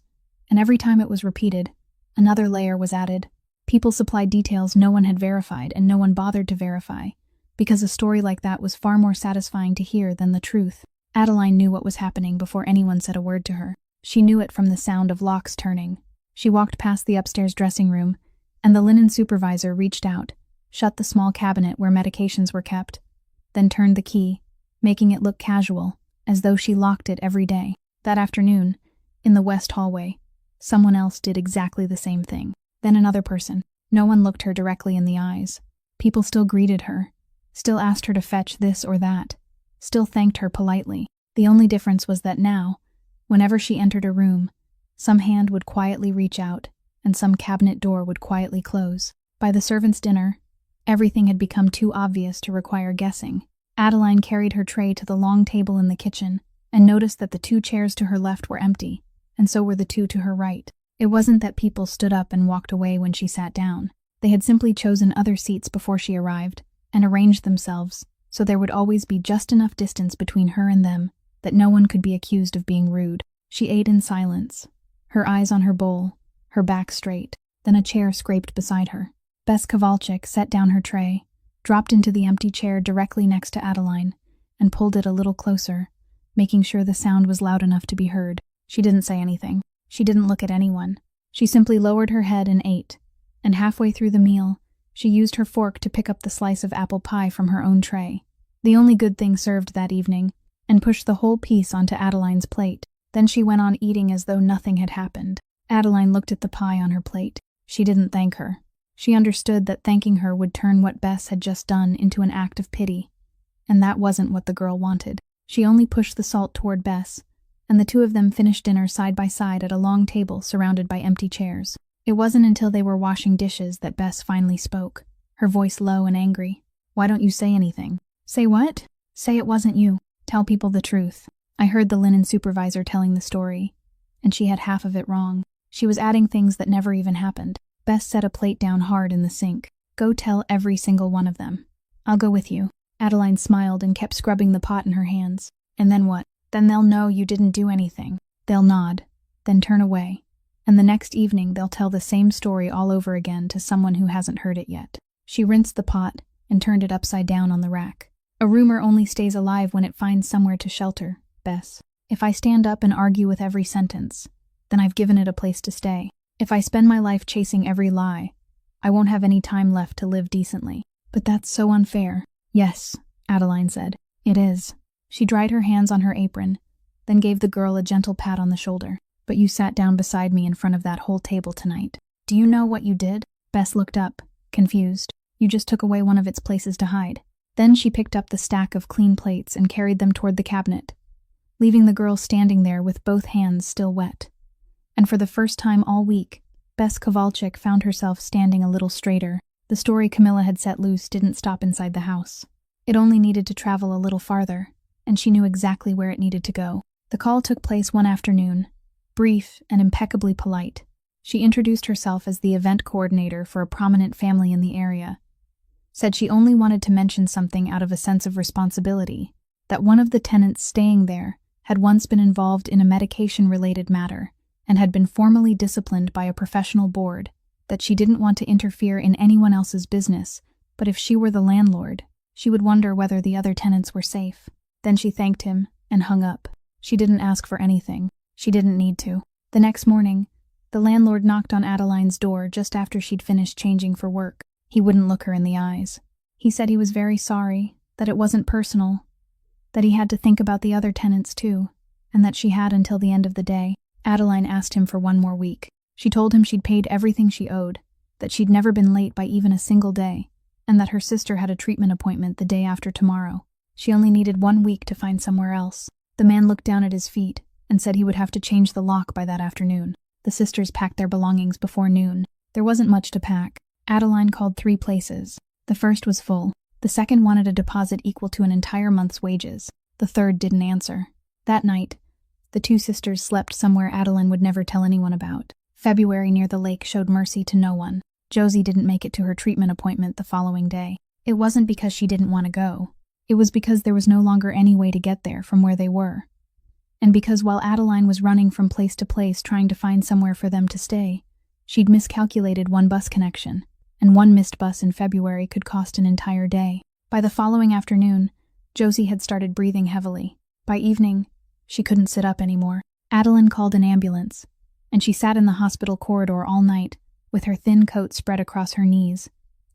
and every time it was repeated, another layer was added. People supplied details no one had verified and no one bothered to verify, because a story like that was far more satisfying to hear than the truth. Adeline knew what was happening before anyone said a word to her. She knew it from the sound of locks turning. She walked past the upstairs dressing room, and the linen supervisor reached out, shut the small cabinet where medications were kept, then turned the key, making it look casual, as though she locked it every day. That afternoon, in the west hallway, someone else did exactly the same thing. Then another person. No one looked her directly in the eyes. People still greeted her, still asked her to fetch this or that, still thanked her politely. The only difference was that now, whenever she entered a room, some hand would quietly reach out, and some cabinet door would quietly close. By the servants' dinner, everything had become too obvious to require guessing. Adeline carried her tray to the long table in the kitchen, and noticed that the 2 chairs to her left were empty, and so were the 2 to her right. It wasn't that people stood up and walked away when she sat down. They had simply chosen other seats before she arrived, and arranged themselves, so there would always be just enough distance between her and them that no one could be accused of being rude. She ate in silence, her eyes on her bowl, her back straight. Then a chair scraped beside her. Bess Kowalczyk set down her tray, dropped into the empty chair directly next to Adeline, and pulled it a little closer, making sure the sound was loud enough to be heard. She didn't say anything. She didn't look at anyone. She simply lowered her head and ate, and halfway through the meal, she used her fork to pick up the slice of apple pie from her own tray, the only good thing served that evening, and pushed the whole piece onto Adeline's plate. Then she went on eating as though nothing had happened. Adeline looked at the pie on her plate. She didn't thank her. She understood that thanking her would turn what Bess had just done into an act of pity, and that wasn't what the girl wanted. She only pushed the salt toward Bess, and the two of them finished dinner side by side at a long table surrounded by empty chairs. It wasn't until they were washing dishes that Bess finally spoke, her voice low and angry. "Why don't you say anything?" "Say what?" "Say it wasn't you. Tell people the truth. I heard the linen supervisor telling the story, and she had half of it wrong. She was adding things that never even happened." Bess set a plate down hard in the sink. "Go tell every single one of them. I'll go with you." Adeline smiled and kept scrubbing the pot in her hands. "And then what?" "Then they'll know you didn't do anything. They'll nod, then turn away. And the next evening they'll tell the same story all over again to someone who hasn't heard it yet." She rinsed the pot and turned it upside down on the rack. "A rumor only stays alive when it finds somewhere to shelter, Bess. If I stand up and argue with every sentence, then I've given it a place to stay. If I spend my life chasing every lie, I won't have any time left to live decently." "But that's so unfair." "Yes," Adeline said. "It is." She dried her hands on her apron, then gave the girl a gentle pat on the shoulder. "But you sat down beside me in front of that whole table tonight. Do you know what you did?" Bess looked up, confused. "You just took away one of its places to hide." Then she picked up the stack of clean plates and carried them toward the cabinet, leaving the girl standing there with both hands still wet. And for the first time all week, Bess Kowalczyk found herself standing a little straighter. The story Camilla had set loose didn't stop inside the house. It only needed to travel a little farther, and she knew exactly where it needed to go. The call took place one afternoon, brief and impeccably polite. She introduced herself as the event coordinator for a prominent family in the area, said she only wanted to mention something out of a sense of responsibility, that one of the tenants staying there had once been involved in a medication-related matter and had been formally disciplined by a professional board, that she didn't want to interfere in anyone else's business, but if she were the landlord, she would wonder whether the other tenants were safe. Then she thanked him and hung up. She didn't ask for anything. She didn't need to. The next morning, the landlord knocked on Adeline's door just after she'd finished changing for work. He wouldn't look her in the eyes. He said he was very sorry, that it wasn't personal, that he had to think about the other tenants too, and that she had until the end of the day. Adeline asked him for one more week. She told him she'd paid everything she owed, that she'd never been late by even a single day, and that her sister had a treatment appointment the day after tomorrow. She only needed 1 week to find somewhere else. The man looked down at his feet and said he would have to change the lock by that afternoon. The sisters packed their belongings before noon. There wasn't much to pack. Adeline called 3 places. The first was full. The second wanted a deposit equal to an entire month's wages. The third didn't answer. That night, the 2 sisters slept somewhere Adeline would never tell anyone about. February near the lake showed mercy to no one. Josie didn't make it to her treatment appointment the following day. It wasn't because she didn't want to go. It was because there was no longer any way to get there from where they were. And because while Adeline was running from place to place trying to find somewhere for them to stay, she'd miscalculated one bus connection, and one missed bus in February could cost an entire day. By the following afternoon, Josie had started breathing heavily. By evening, she couldn't sit up anymore. Adeline called an ambulance, and she sat in the hospital corridor all night, with her thin coat spread across her knees,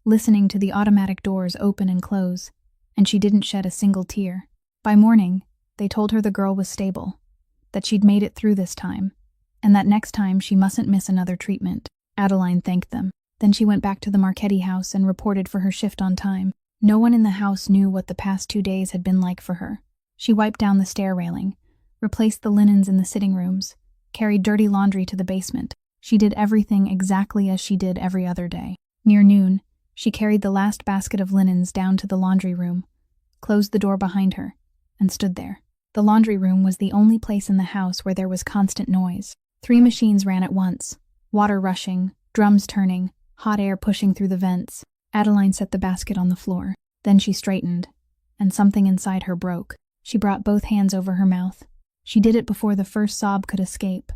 listening to the automatic doors open and close, and she didn't shed a single tear. By morning, they told her the girl was stable, that she'd made it through this time, and that next time she mustn't miss another treatment. Adeline thanked them. Then she went back to the Marchetti house and reported for her shift on time. No one in the house knew what the past 2 days had been like for her. She wiped down the stair railing, replaced the linens in the sitting rooms, carried dirty laundry to the basement. She did everything exactly as she did every other day. Near noon, she carried the last basket of linens down to the laundry room, closed the door behind her, and stood there. The laundry room was the only place in the house where there was constant noise. 3 machines ran at once, water rushing, drums turning, hot air pushing through the vents. Adeline set the basket on the floor. Then she straightened, and something inside her broke. She brought both hands over her mouth. She did it before the first sob could escape,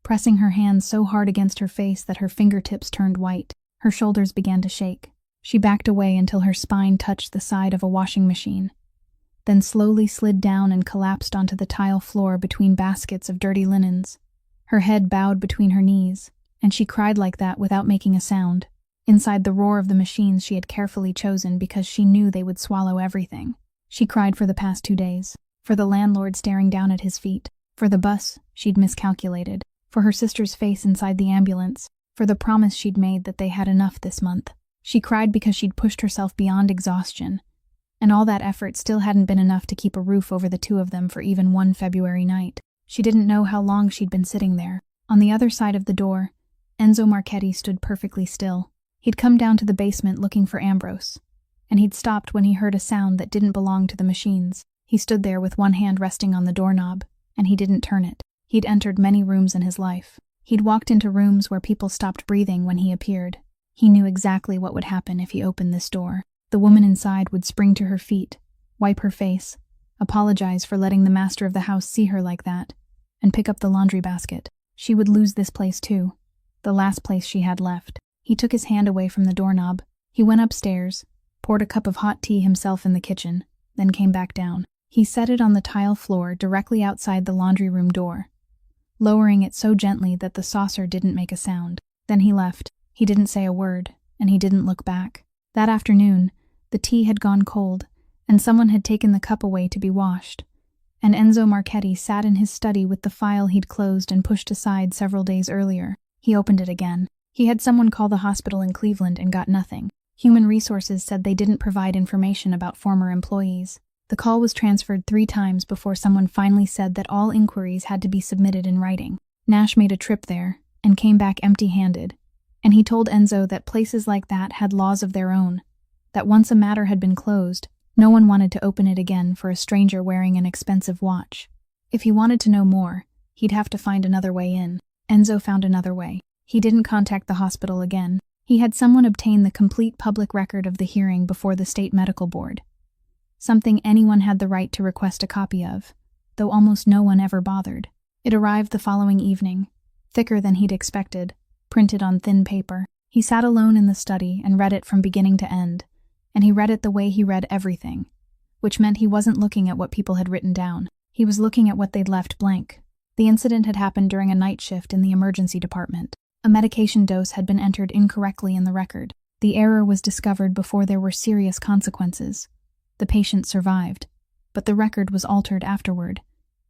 pressing her hands so hard against her face that her fingertips turned white. Her shoulders began to shake. She backed away until her spine touched the side of a washing machine, then slowly slid down and collapsed onto the tile floor between baskets of dirty linens. Her head bowed between her knees, and she cried like that without making a sound, inside the roar of the machines she had carefully chosen because she knew they would swallow everything. She cried for the past 2 days, for the landlord staring down at his feet, for the bus she'd miscalculated, for her sister's face inside the ambulance, for the promise she'd made that they had enough this month. She cried because she'd pushed herself beyond exhaustion, and all that effort still hadn't been enough to keep a roof over the two of them for even one February night. She didn't know how long she'd been sitting there. On the other side of the door, Enzo Marchetti stood perfectly still. He'd come down to the basement looking for Ambrose, and he'd stopped when he heard a sound that didn't belong to the machines. He stood there with one hand resting on the doorknob, and he didn't turn it. He'd entered many rooms in his life. He'd walked into rooms where people stopped breathing when he appeared. He knew exactly what would happen if he opened this door. The woman inside would spring to her feet, wipe her face, apologize for letting the master of the house see her like that, and pick up the laundry basket. She would lose this place too, the last place she had left. He took his hand away from the doorknob. He went upstairs, poured a cup of hot tea himself in the kitchen, then came back down. He set it on the tile floor directly outside the laundry room door, lowering it so gently that the saucer didn't make a sound. Then he left. He didn't say a word, and he didn't look back. That afternoon, the tea had gone cold, and someone had taken the cup away to be washed, and Enzo Marchetti sat in his study with the file he'd closed and pushed aside several days earlier. He opened it again. He had someone call the hospital in Cleveland and got nothing. Human Resources said they didn't provide information about former employees. The call was transferred 3 times before someone finally said that all inquiries had to be submitted in writing. Nash made a trip there and came back empty-handed, and he told Enzo that places like that had laws of their own, that once a matter had been closed, no one wanted to open it again for a stranger wearing an expensive watch. If he wanted to know more, he'd have to find another way in. Enzo found another way. He didn't contact the hospital again. He had someone obtain the complete public record of the hearing before the state medical board, something anyone had the right to request a copy of, though almost no one ever bothered. It arrived the following evening, thicker than he'd expected, printed on thin paper. He sat alone in the study and read it from beginning to end, and he read it the way he read everything, which meant he wasn't looking at what people had written down. He was looking at what they'd left blank. The incident had happened during a night shift in the emergency department. A medication dose had been entered incorrectly in the record. The error was discovered before there were serious consequences. The patient survived, but the record was altered afterward,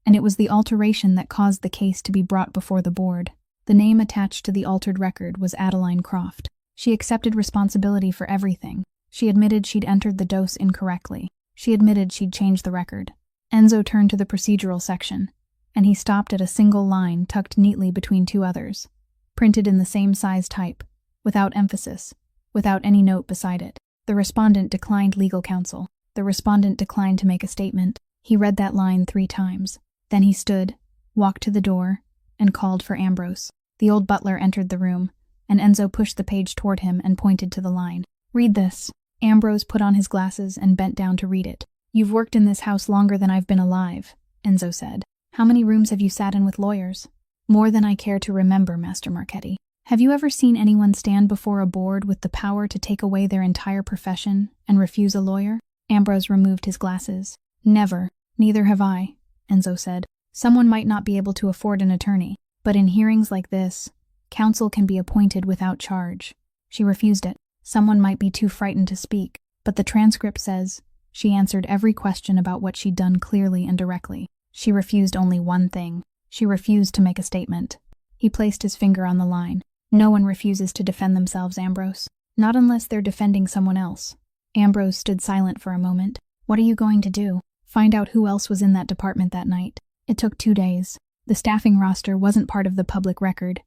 and it was the alteration that caused the case to be brought before the board. The name attached to the altered record was Adeline Croft. She accepted responsibility for everything. She admitted she'd entered the dose incorrectly. She admitted she'd changed the record. Enzo turned to the procedural section, and he stopped at a single line tucked neatly between 2 others, printed in the same size type, without emphasis, without any note beside it. The respondent declined legal counsel. The respondent declined to make a statement. He read that line 3 times. Then he stood, walked to the door, and called for Ambrose. The old butler entered the room, and Enzo pushed the page toward him and pointed to the line. "Read this." Ambrose put on his glasses and bent down to read it. "You've worked in this house longer than I've been alive," Enzo said. "How many rooms have you sat in with lawyers?" "More than I care to remember, Master Marchetti." "Have you ever seen anyone stand before a board with the power to take away their entire profession and refuse a lawyer?" Ambrose removed his glasses. "Never. Neither have I," Enzo said. "Someone might not be able to afford an attorney, but in hearings like this, counsel can be appointed without charge." She refused it. Someone might be too frightened to speak, but the transcript says she answered every question about what she'd done clearly and directly. She refused only one thing. She refused to make a statement. He placed his finger on the line. "No one refuses to defend themselves, Ambrose. Not unless they're defending someone else." Ambrose stood silent for a moment. "What are you going to do?" "Find out who else was in that department that night." It took 2 days. The staffing roster wasn't part of the public record,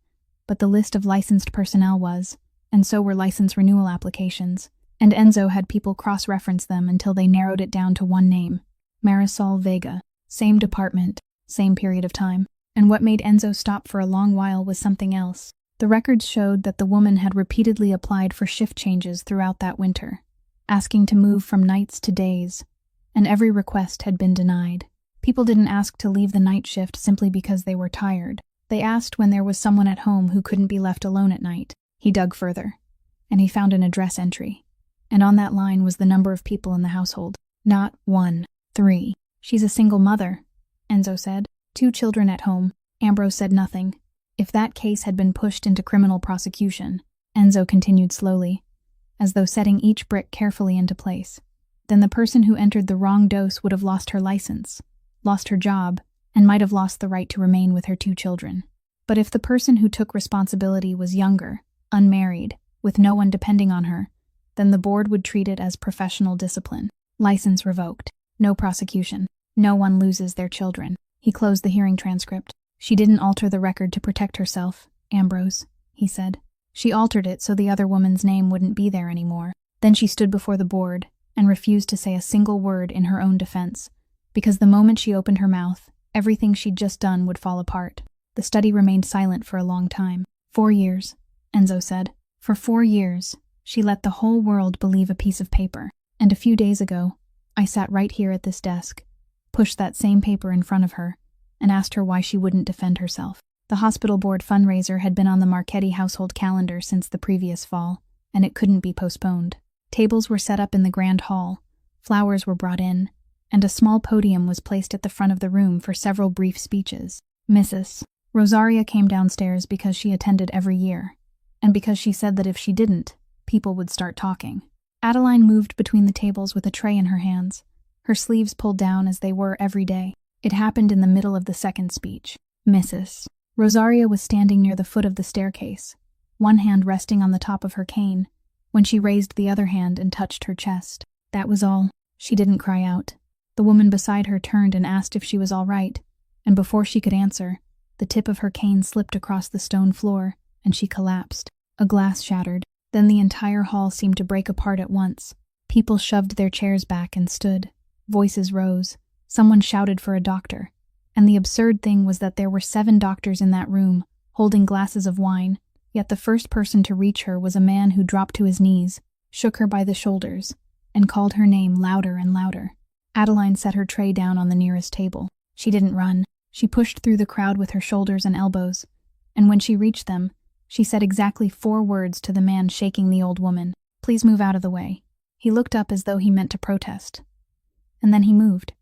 but the list of licensed personnel was, and so were license renewal applications, and Enzo had people cross-reference them until they narrowed it down to one name: Marisol Vega. Same department, same period of time. And what made Enzo stop for a long while was something else. The records showed that the woman had repeatedly applied for shift changes throughout that winter, asking to move from nights to days, and every request had been denied. People didn't ask to leave the night shift simply because they were tired. They asked when there was someone at home who couldn't be left alone at night. He dug further, and he found an address entry, and on that line was the number of people in the household. Not 1, 3. "She's a single mother," Enzo said. 2 children at home. Ambrose said nothing. If that case had been pushed into criminal prosecution, Enzo continued slowly, as though setting each brick carefully into place, then the person who entered the wrong dose would have lost her license, lost her job, and might have lost the right to remain with her 2 children. But if the person who took responsibility was younger, unmarried, with no one depending on her, then the board would treat it as professional discipline. License revoked. No prosecution. No one loses their children. He closed the hearing transcript. She didn't alter the record to protect herself, Ambrose, he said. She altered it so the other woman's name wouldn't be there anymore. Then she stood before the board and refused to say a single word in her own defense, because the moment she opened her mouth, everything she'd just done would fall apart. The study remained silent for a long time. 4 years, Enzo said. For 4 years, she let the whole world believe a piece of paper. And a few days ago, I sat right here at this desk, pushed that same paper in front of her, and asked her why she wouldn't defend herself. The hospital board fundraiser had been on the Marchetti household calendar since the previous fall, and it couldn't be postponed. Tables were set up in the grand hall, flowers were brought in, and a small podium was placed at the front of the room for several brief speeches. Mrs. Rosaria came downstairs because she attended every year, and because she said that if she didn't, people would start talking. Adeline moved between the tables with a tray in her hands, her sleeves pulled down as they were every day. It happened in the middle of the second speech. Mrs. Rosaria was standing near the foot of the staircase, one hand resting on the top of her cane, when she raised the other hand and touched her chest. That was all. She didn't cry out. The woman beside her turned and asked if she was all right, and before she could answer, the tip of her cane slipped across the stone floor, and she collapsed. A glass shattered. Then the entire hall seemed to break apart at once. People shoved their chairs back and stood. Voices rose. Someone shouted for a doctor. And the absurd thing was that there were 7 doctors in that room, holding glasses of wine, yet the first person to reach her was a man who dropped to his knees, shook her by the shoulders, and called her name louder and louder. Adeline set her tray down on the nearest table. She didn't run. She pushed through the crowd with her shoulders and elbows, and when she reached them, she said exactly 4 words to the man shaking the old woman. Please move out of the way. He looked up as though he meant to protest. And then he moved,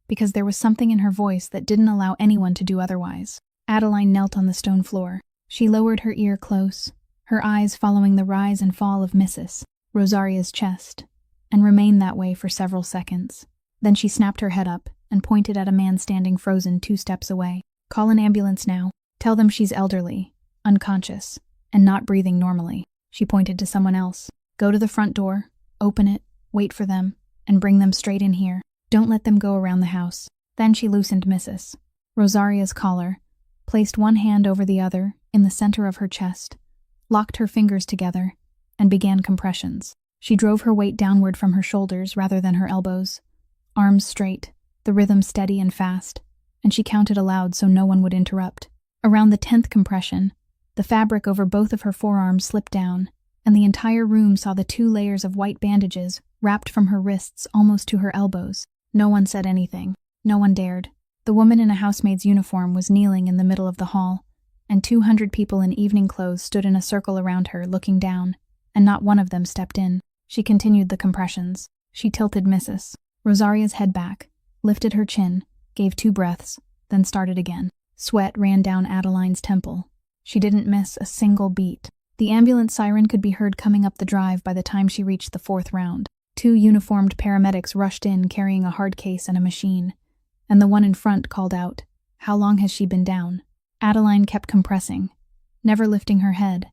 because there was something in her voice that didn't allow anyone to do otherwise. Adeline knelt on the stone floor. She lowered her ear close, her eyes following the rise and fall of Mrs. Rosaria's chest, and remained that way for several seconds. Then she snapped her head up and pointed at a man standing frozen 2 steps away. Call an ambulance now. Tell them she's elderly, unconscious, and not breathing normally. She pointed to someone else. Go to the front door, open it, wait for them, and bring them straight in here. Don't let them go around the house. Then she loosened Mrs. Rosaria's collar, placed one hand over the other in the center of her chest, locked her fingers together, and began compressions. She drove her weight downward from her shoulders rather than her elbows, arms straight, the rhythm steady and fast, and she counted aloud so no one would interrupt. Around the 10th compression, the fabric over both of her forearms slipped down, and the entire room saw the 2 layers of white bandages wrapped from her wrists almost to her elbows. No one said anything. No one dared. The woman in a housemaid's uniform was kneeling in the middle of the hall, and 200 people in evening clothes stood in a circle around her, looking down, and not one of them stepped in. She continued the compressions. She tilted Mrs. Rosaria's head back, lifted her chin, gave 2 breaths, then started again. Sweat ran down Adeline's temple. She didn't miss a single beat. The ambulance siren could be heard coming up the drive by the time she reached the 4th round. 2 uniformed paramedics rushed in carrying a hard case and a machine, and the one in front called out, "How long has she been down?" Adeline kept compressing, never lifting her head,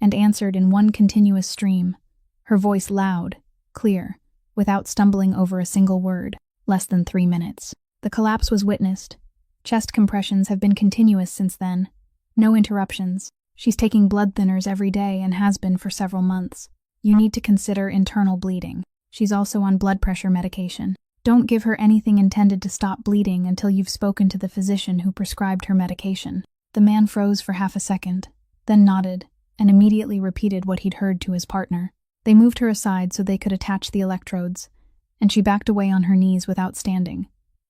and answered in one continuous stream, her voice loud, clear, without stumbling over a single word. Less than 3 minutes. The collapse was witnessed. Chest compressions have been continuous since then. No interruptions. She's taking blood thinners every day and has been for several months. You need to consider internal bleeding. She's also on blood pressure medication. Don't give her anything intended to stop bleeding until you've spoken to the physician who prescribed her medication. The man froze for half a second, then nodded, and immediately repeated what he'd heard to his partner. They moved her aside so they could attach the electrodes, and she backed away on her knees without standing,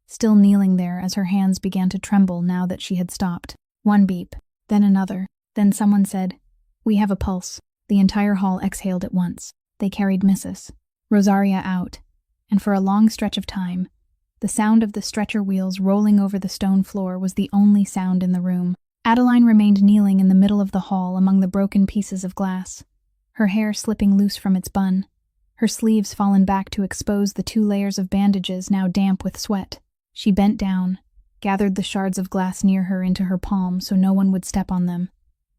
still kneeling there as her hands began to tremble now that she had stopped. One beep, then another. Then someone said, "We have a pulse." The entire hall exhaled at once. They carried Mrs. Rosaria out, and for a long stretch of time, the sound of the stretcher wheels rolling over the stone floor was the only sound in the room. Adeline remained kneeling in the middle of the hall among the broken pieces of glass, her hair slipping loose from its bun, her sleeves fallen back to expose the 2 layers of bandages now damp with sweat. She bent down, gathered the shards of glass near her into her palm so no one would step on them,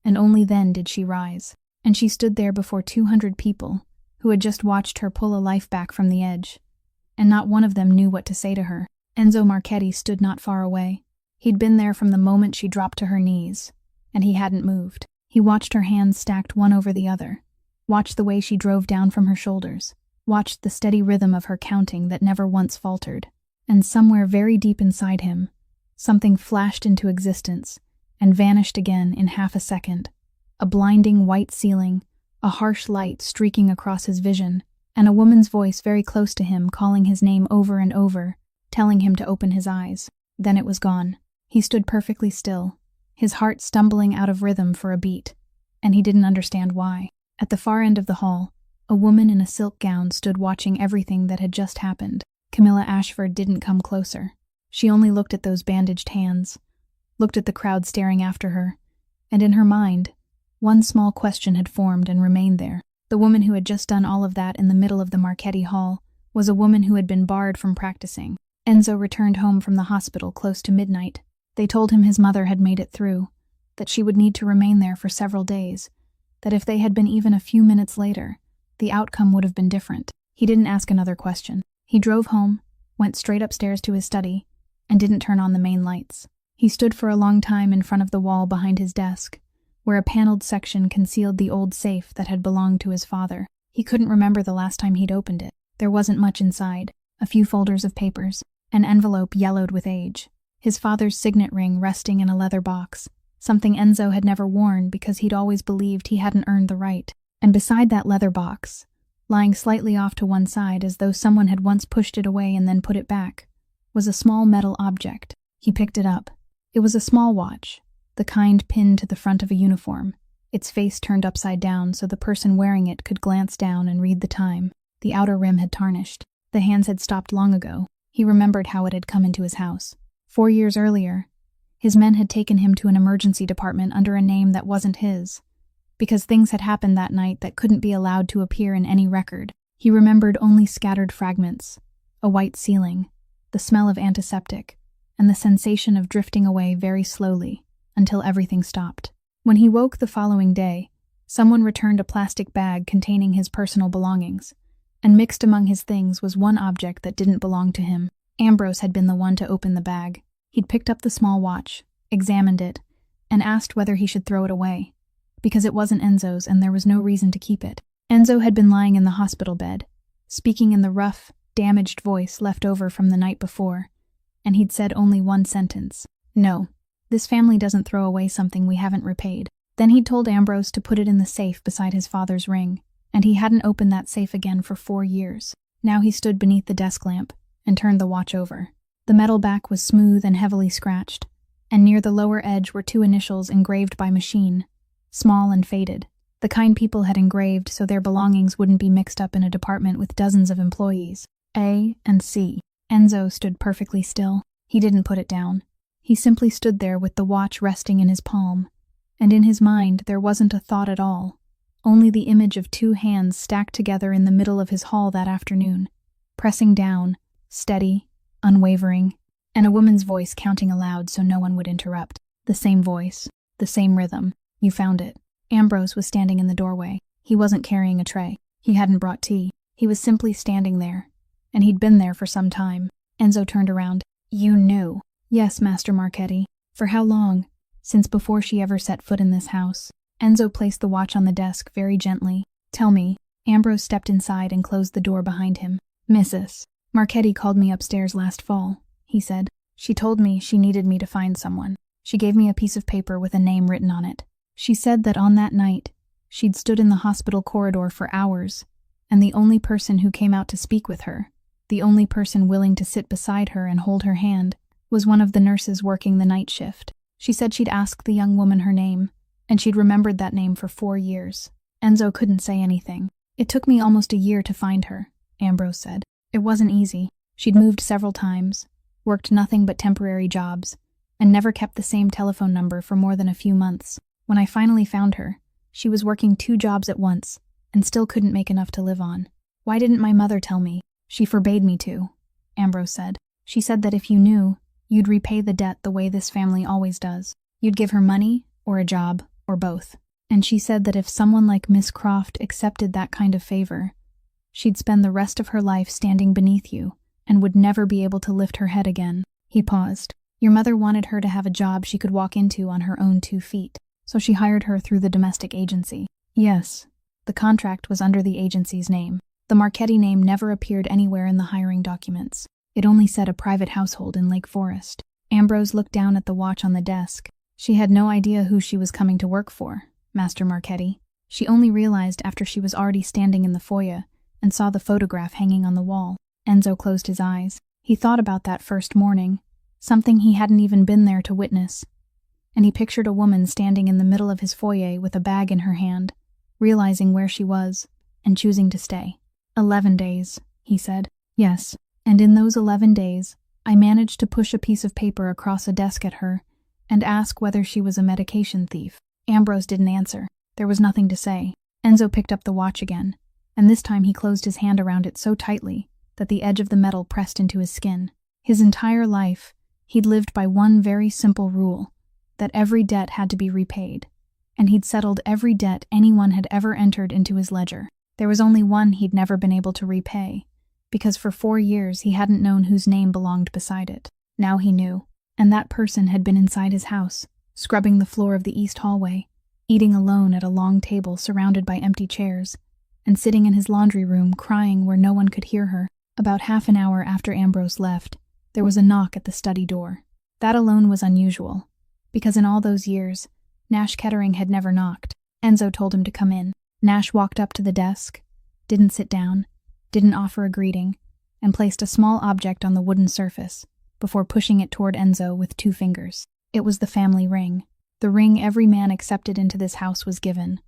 and only then did she rise. And she stood there before 200 people who had just watched her pull a life back from the edge, and not one of them knew what to say to her. Enzo Marchetti stood not far away. He'd been there from the moment she dropped to her knees, and he hadn't moved. He watched her hands stacked one over the other, watched the way she drove down from her shoulders, watched the steady rhythm of her counting that never once faltered. And somewhere very deep inside him, something flashed into existence and vanished again in half a second. A blinding white ceiling, a harsh light streaking across his vision, and a woman's voice very close to him calling his name over and over, telling him to open his eyes. Then it was gone. He stood perfectly still, his heart stumbling out of rhythm for a beat, and he didn't understand why. At the far end of the hall, a woman in a silk gown stood watching everything that had just happened. Camilla Ashford didn't come closer. She only looked at those bandaged hands, looked at the crowd staring after her, and in her mind, one small question had formed and remained there. The woman who had just done all of that in the middle of the Marchetti Hall was a woman who had been barred from practicing. Enzo returned home from the hospital close to midnight. They told him his mother had made it through, that she would need to remain there for several days, that if they had been even a few minutes later, the outcome would have been different. He didn't ask another question. He drove home, went straight upstairs to his study, and didn't turn on the main lights. He stood for a long time in front of the wall behind his desk, where a paneled section concealed the old safe that had belonged to his father. He couldn't remember the last time he'd opened it. There wasn't much inside. A few folders of papers, an envelope yellowed with age, his father's signet ring resting in a leather box, something Enzo had never worn because he'd always believed he hadn't earned the right. And beside that leather box, lying slightly off to one side as though someone had once pushed it away and then put it back, was a small metal object. He picked it up. It was a small watch, the kind pinned to the front of a uniform, its face turned upside down so the person wearing it could glance down and read the time. The outer rim had tarnished. The hands had stopped long ago. He remembered how it had come into his house. 4 years earlier, his men had taken him to an emergency department under a name that wasn't his, because things had happened that night that couldn't be allowed to appear in any record. He remembered only scattered fragments, a white ceiling, the smell of antiseptic, and the sensation of drifting away very slowly until everything stopped. When he woke the following day, someone returned a plastic bag containing his personal belongings, and mixed among his things was one object that didn't belong to him. Ambrose had been the one to open the bag. He'd picked up the small watch, examined it, and asked whether he should throw it away, because it wasn't Enzo's and there was no reason to keep it. Enzo had been lying in the hospital bed, speaking in the rough, damaged voice left over from the night before, and he'd said only one sentence. "No, this family doesn't throw away something we haven't repaid." Then he'd told Ambrose to put it in the safe beside his father's ring, and he hadn't opened that safe again for 4 years. Now he stood beneath the desk lamp and turned the watch over. The metal back was smooth and heavily scratched, and near the lower edge were 2 initials engraved by machine, small and faded, the kind people had engraved so their belongings wouldn't be mixed up in a department with dozens of employees. A and C. Enzo stood perfectly still. He didn't put it down. He simply stood there with the watch resting in his palm, and in his mind there wasn't a thought at all, only the image of 2 hands stacked together in the middle of his hall that afternoon, pressing down, steady, unwavering, and a woman's voice counting aloud so no one would interrupt. The same voice, the same rhythm. You found it. Ambrose was standing in the doorway. He wasn't carrying a tray. He hadn't brought tea. He was simply standing there, and he'd been there for some time. Enzo turned around. "You knew?" "Yes, Master Marchetti." "For how long?" "Since before she ever set foot in this house." Enzo placed the watch on the desk very gently. "Tell me." Ambrose stepped inside and closed the door behind him. "Mrs. Marchetti called me upstairs last fall," he said. "She told me she needed me to find someone. She gave me a piece of paper with a name written on it. She said that on that night, she'd stood in the hospital corridor for hours, and the only person who came out to speak with her, the only person willing to sit beside her and hold her hand, was one of the nurses working the night shift. She said she'd asked the young woman her name, and she'd remembered that name for 4 years. Enzo couldn't say anything. "It took me almost a year to find her," Ambrose said. "It wasn't easy. She'd moved several times, worked nothing but temporary jobs, and never kept the same telephone number for more than a few months. When I finally found her, she was working 2 jobs at once and still couldn't make enough to live on. Why didn't my mother tell me? She forbade me to, Ambrose said. She said that if you knew, you'd repay the debt the way this family always does. You'd give her money, or a job, or both. And she said that if someone like Miss Croft accepted that kind of favor, she'd spend the rest of her life standing beneath you and would never be able to lift her head again. He paused. Your mother wanted her to have a job she could walk into on her own 2 feet, so she hired her through the domestic agency. Yes, the contract was under the agency's name. The Marchetti name never appeared anywhere in the hiring documents. It only said a private household in Lake Forest. Ambrose looked down at the watch on the desk. She had no idea who she was coming to work for, Master Marchetti. She only realized after she was already standing in the foyer and saw the photograph hanging on the wall. Enzo closed his eyes. He thought about that first morning, something he hadn't even been there to witness, and he pictured a woman standing in the middle of his foyer with a bag in her hand, realizing where she was and choosing to stay. 11 days, he said. Yes, and in those 11 days, I managed to push a piece of paper across a desk at her and ask whether she was a medication thief. Ambrose didn't answer. There was nothing to say. Enzo picked up the watch again, and this time he closed his hand around it so tightly that the edge of the metal pressed into his skin. His entire life, he'd lived by one very simple rule, that every debt had to be repaid, and he'd settled every debt anyone had ever entered into his ledger. There was only one he'd never been able to repay, because for 4 years he hadn't known whose name belonged beside it. Now he knew, and that person had been inside his house, scrubbing the floor of the east hallway, eating alone at a long table surrounded by empty chairs, and sitting in his laundry room crying where no one could hear her. About half an hour after Ambrose left, there was a knock at the study door. That alone was unusual, because in all those years, Nash Kettering had never knocked. Enzo told him to come in. Nash walked up to the desk, didn't sit down, didn't offer a greeting, and placed a small object on the wooden surface, before pushing it toward Enzo with 2 fingers. It was the family ring. The ring every man accepted into this house was given,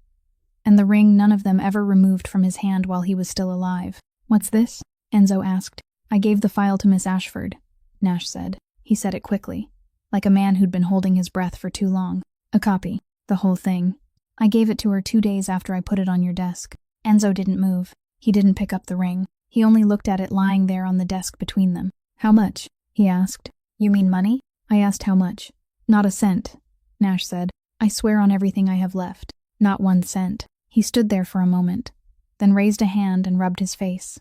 and the ring none of them ever removed from his hand while he was still alive. What's this? Enzo asked. I gave the file to Miss Ashford, Nash said. He said it quickly, like a man who'd been holding his breath for too long. A copy. The whole thing. I gave it to her 2 days after I put it on your desk. Enzo didn't move. He didn't pick up the ring. He only looked at it lying there on the desk between them. How much? He asked. You mean money? I asked how much. Not a cent, Nash said. I swear on everything I have left. Not 1 cent. He stood there for a moment, then raised a hand and rubbed his face.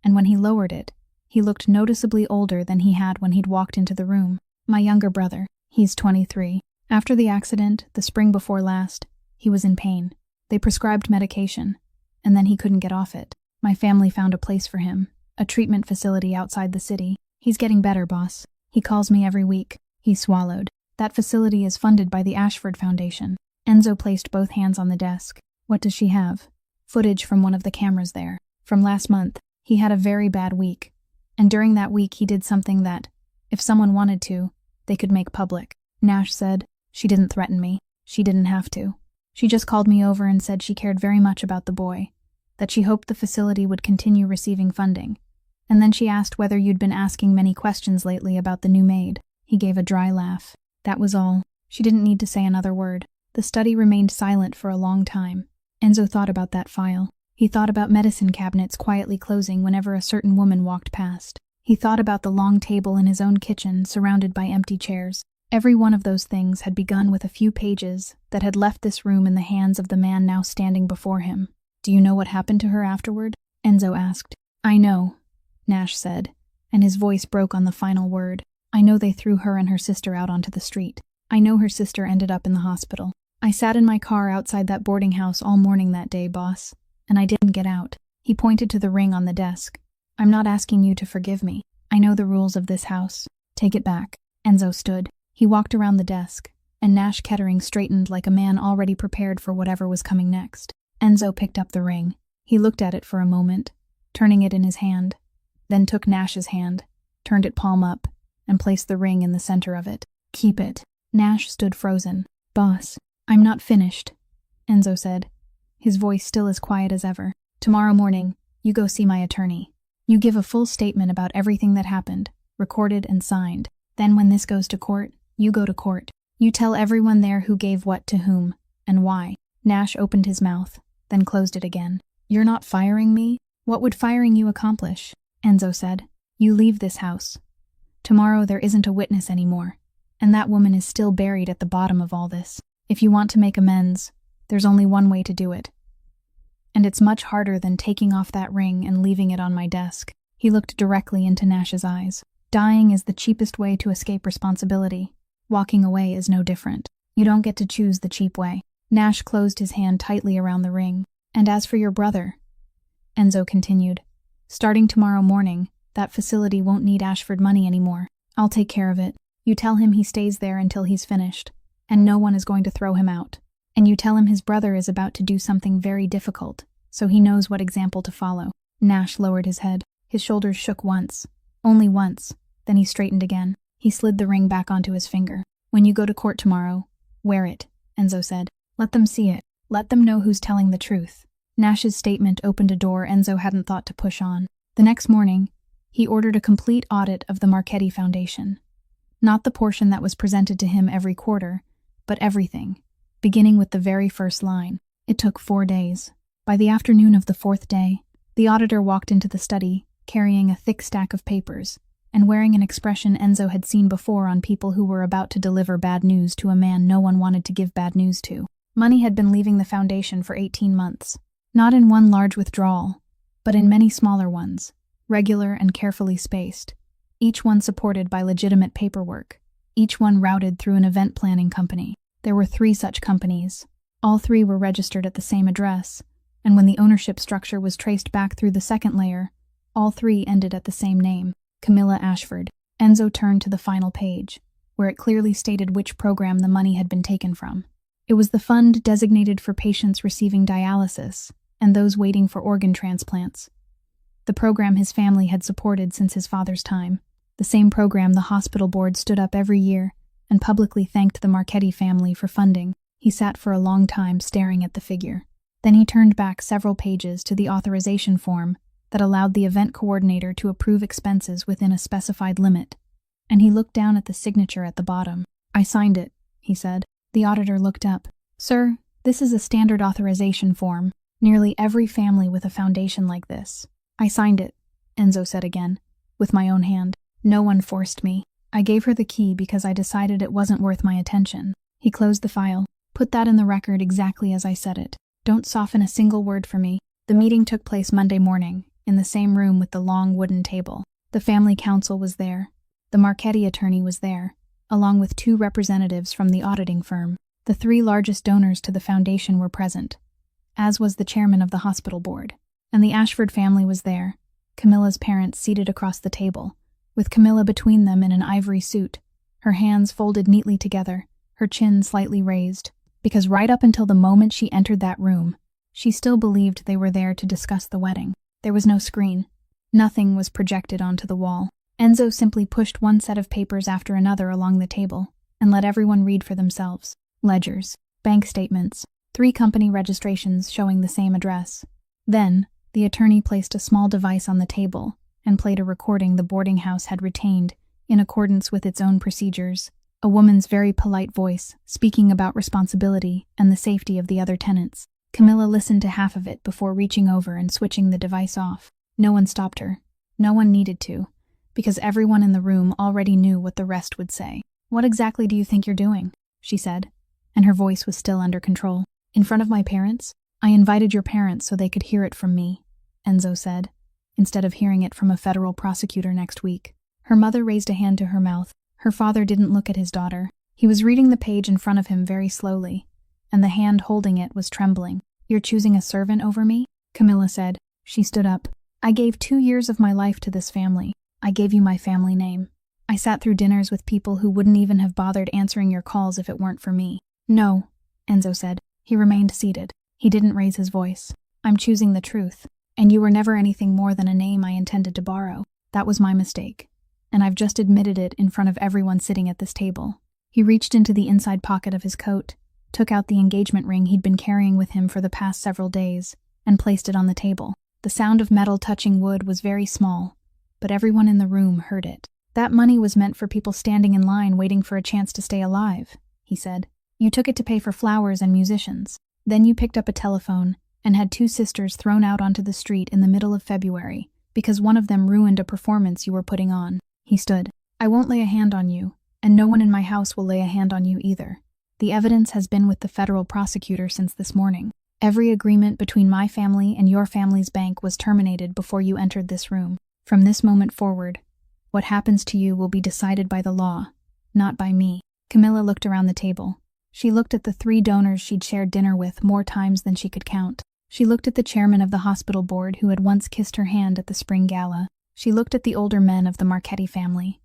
And when he lowered it, he looked noticeably older than he had when he'd walked into the room. My younger brother. He's 23. After the accident, the spring before last, he was in pain. They prescribed medication, and then he couldn't get off it. My family found a place for him, a treatment facility outside the city. He's getting better, boss. He calls me every week. He swallowed. That facility is funded by the Ashford Foundation. Enzo placed both hands on the desk. What does she have? Footage from one of the cameras there. From last month. He had a very bad week, and during that week he did something that, if someone wanted to, they could make public. Nash said, she didn't threaten me. She didn't have to. She just called me over and said she cared very much about the boy, that she hoped the facility would continue receiving funding, and then she asked whether you'd been asking many questions lately about the new maid. He gave a dry laugh. That was all. She didn't need to say another word. The study remained silent for a long time. Enzo thought about that file. He thought about medicine cabinets quietly closing whenever a certain woman walked past. He thought about the long table in his own kitchen surrounded by empty chairs. Every one of those things had begun with a few pages that had left this room in the hands of the man now standing before him. Do you know what happened to her afterward? Enzo asked. I know, Nash said, and his voice broke on the final word. I know they threw her and her sister out onto the street. I know her sister ended up in the hospital. I sat in my car outside that boarding house all morning that day, boss. And I didn't get out. He pointed to the ring on the desk. I'm not asking you to forgive me. I know the rules of this house. Take it back. Enzo stood. He walked around the desk, and Nash Kettering straightened like a man already prepared for whatever was coming next. Enzo picked up the ring. He looked at it for a moment, turning it in his hand, then took Nash's hand, turned it palm up, and placed the ring in the center of it. Keep it. Nash stood frozen. Boss, I'm not finished, Enzo said, his voice still as quiet as ever. Tomorrow morning, you go see my attorney. You give a full statement about everything that happened, recorded and signed. Then when this goes to court, You go to court. You tell everyone there who gave what to whom, and why." Nash opened his mouth, then closed it again. "You're not firing me? What would firing you accomplish?" Enzo said. "You leave this house. Tomorrow there isn't a witness anymore, and that woman is still buried at the bottom of all this. If you want to make amends, there's only one way to do it. And it's much harder than taking off that ring and leaving it on my desk." He looked directly into Nash's eyes. "Dying is the cheapest way to escape responsibility. Walking away is no different. You don't get to choose the cheap way." Nash closed his hand tightly around the ring. "And as for your brother," Enzo continued, "starting tomorrow morning, that facility won't need Ashford money anymore. I'll take care of it. You tell him he stays there until he's finished, and no one is going to throw him out. And you tell him his brother is about to do something very difficult, so he knows what example to follow." Nash lowered his head. His shoulders shook once. Only once. Then he straightened again. He slid the ring back onto his finger. "When you go to court tomorrow, wear it," Enzo said. "Let them see it. Let them know who's telling the truth." Nash's statement opened a door Enzo hadn't thought to push on. The next morning, he ordered a complete audit of the Marchetti Foundation. Not the portion that was presented to him every quarter, but everything, beginning with the very first line. It took 4 days. By the afternoon of the 4th day, the auditor walked into the study, carrying a thick stack of papers, and wearing an expression Enzo had seen before on people who were about to deliver bad news to a man no one wanted to give bad news to. Money had been leaving the foundation for 18 months. Not in one large withdrawal, but in many smaller ones, regular and carefully spaced, each one supported by legitimate paperwork, each one routed through an event planning company. There were 3 such companies. All 3 were registered at the same address, and when the ownership structure was traced back through the second layer, all 3 ended at the same name, Camilla Ashford. Enzo turned to the final page, where it clearly stated which program the money had been taken from. It was the fund designated for patients receiving dialysis and those waiting for organ transplants. The program his family had supported since his father's time. The same program the hospital board stood up every year and publicly thanked the Marchetti family for funding. He sat for a long time staring at the figure. Then he turned back several pages to the authorization form that allowed the event coordinator to approve expenses within a specified limit, and he looked down at the signature at the bottom. "I signed it," he said. The auditor looked up. "Sir, this is a standard authorization form. Nearly every family with a foundation like this." "I signed it," Enzo said again, "with my own hand. No one forced me. I gave her the key because I decided it wasn't worth my attention." He closed the file. "Put that in the record exactly as I said it. Don't soften a single word for me." The meeting took place Monday morning, in the same room with the long wooden table. The family counsel was there. The Marchetti attorney was there, along with 2 representatives from the auditing firm. The 3 largest donors to the foundation were present, as was the chairman of the hospital board. And the Ashford family was there, Camilla's parents seated across the table, with Camilla between them in an ivory suit, her hands folded neatly together, her chin slightly raised, because right up until the moment she entered that room, she still believed they were there to discuss the wedding. There was no screen. Nothing was projected onto the wall. Enzo simply pushed one set of papers after another along the table and let everyone read for themselves. Ledgers, bank statements, 3 company registrations showing the same address. Then, the attorney placed a small device on the table and played a recording the boarding house had retained in accordance with its own procedures. A woman's very polite voice speaking about responsibility and the safety of the other tenants. Camilla listened to half of it before reaching over and switching the device off. No one stopped her. No one needed to, because everyone in the room already knew what the rest would say. "What exactly do you think you're doing?" she said, and her voice was still under control. "In front of my parents? I invited your parents so they could hear it from me," Enzo said, instead of hearing it from a federal prosecutor next week. Her mother raised a hand to her mouth. Her father didn't look at his daughter. He was reading the page in front of him very slowly, and the hand holding it was trembling. "You're choosing a servant over me?" Camilla said. She stood up. "I gave 2 years of my life to this family. I gave you my family name. I sat through dinners with people who wouldn't even have bothered answering your calls if it weren't for me." "No," Enzo said. He remained seated. He didn't raise his voice. "I'm choosing the truth, and you were never anything more than a name I intended to borrow. That was my mistake, and I've just admitted it in front of everyone sitting at this table." He reached into the inside pocket of his coat, took out the engagement ring he'd been carrying with him for the past several days, and placed it on the table. The sound of metal touching wood was very small, but everyone in the room heard it. That money was meant for people standing in line waiting for a chance to stay alive, he said. You took it to pay for flowers and musicians. Then you picked up a telephone and had 2 sisters thrown out onto the street in the middle of February because one of them ruined a performance you were putting on. He stood. I won't lay a hand on you, and no one in my house will lay a hand on you either. The evidence has been with the federal prosecutor since this morning. Every agreement between my family and your family's bank was terminated before you entered this room. From this moment forward, what happens to you will be decided by the law, not by me. Camilla looked around the table. She looked at the 3 donors she'd shared dinner with more times than she could count. She looked at the chairman of the hospital board who had once kissed her hand at the spring gala. She looked at the older men of the Marchetti family,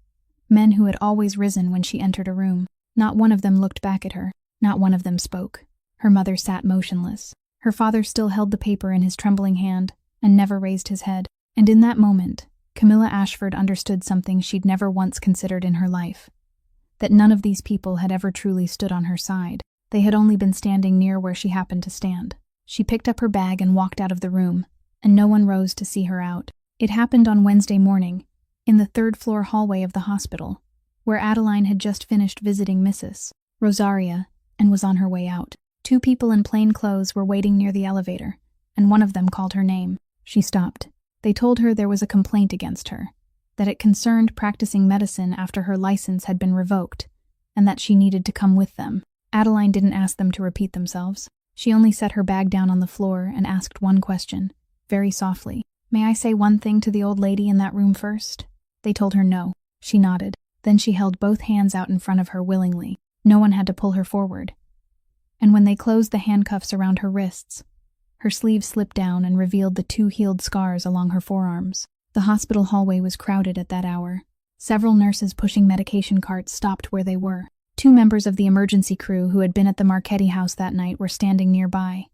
men who had always risen when she entered a room. Not one of them looked back at her. Not one of them spoke. Her mother sat motionless. Her father still held the paper in his trembling hand and never raised his head. And in that moment, Camilla Ashford understood something she'd never once considered in her life. That none of these people had ever truly stood on her side. They had only been standing near where she happened to stand. She picked up her bag and walked out of the room, and no one rose to see her out. It happened on Wednesday morning, in the 3rd-floor hallway of the hospital, where Adeline had just finished visiting Mrs. Rosaria and was on her way out. 2 people in plain clothes were waiting near the elevator, and one of them called her name. She stopped. They told her there was a complaint against her, that it concerned practicing medicine after her license had been revoked, and that she needed to come with them. Adeline didn't ask them to repeat themselves. She only set her bag down on the floor and asked one question, very softly. May I say one thing to the old lady in that room first? They told her no. She nodded. Then she held both hands out in front of her willingly. No one had to pull her forward. And when they closed the handcuffs around her wrists, her sleeves slipped down and revealed the 2 healed scars along her forearms. The hospital hallway was crowded at that hour. Several nurses pushing medication carts stopped where they were. 2 members of the emergency crew who had been at the Marchetti house that night were standing nearby,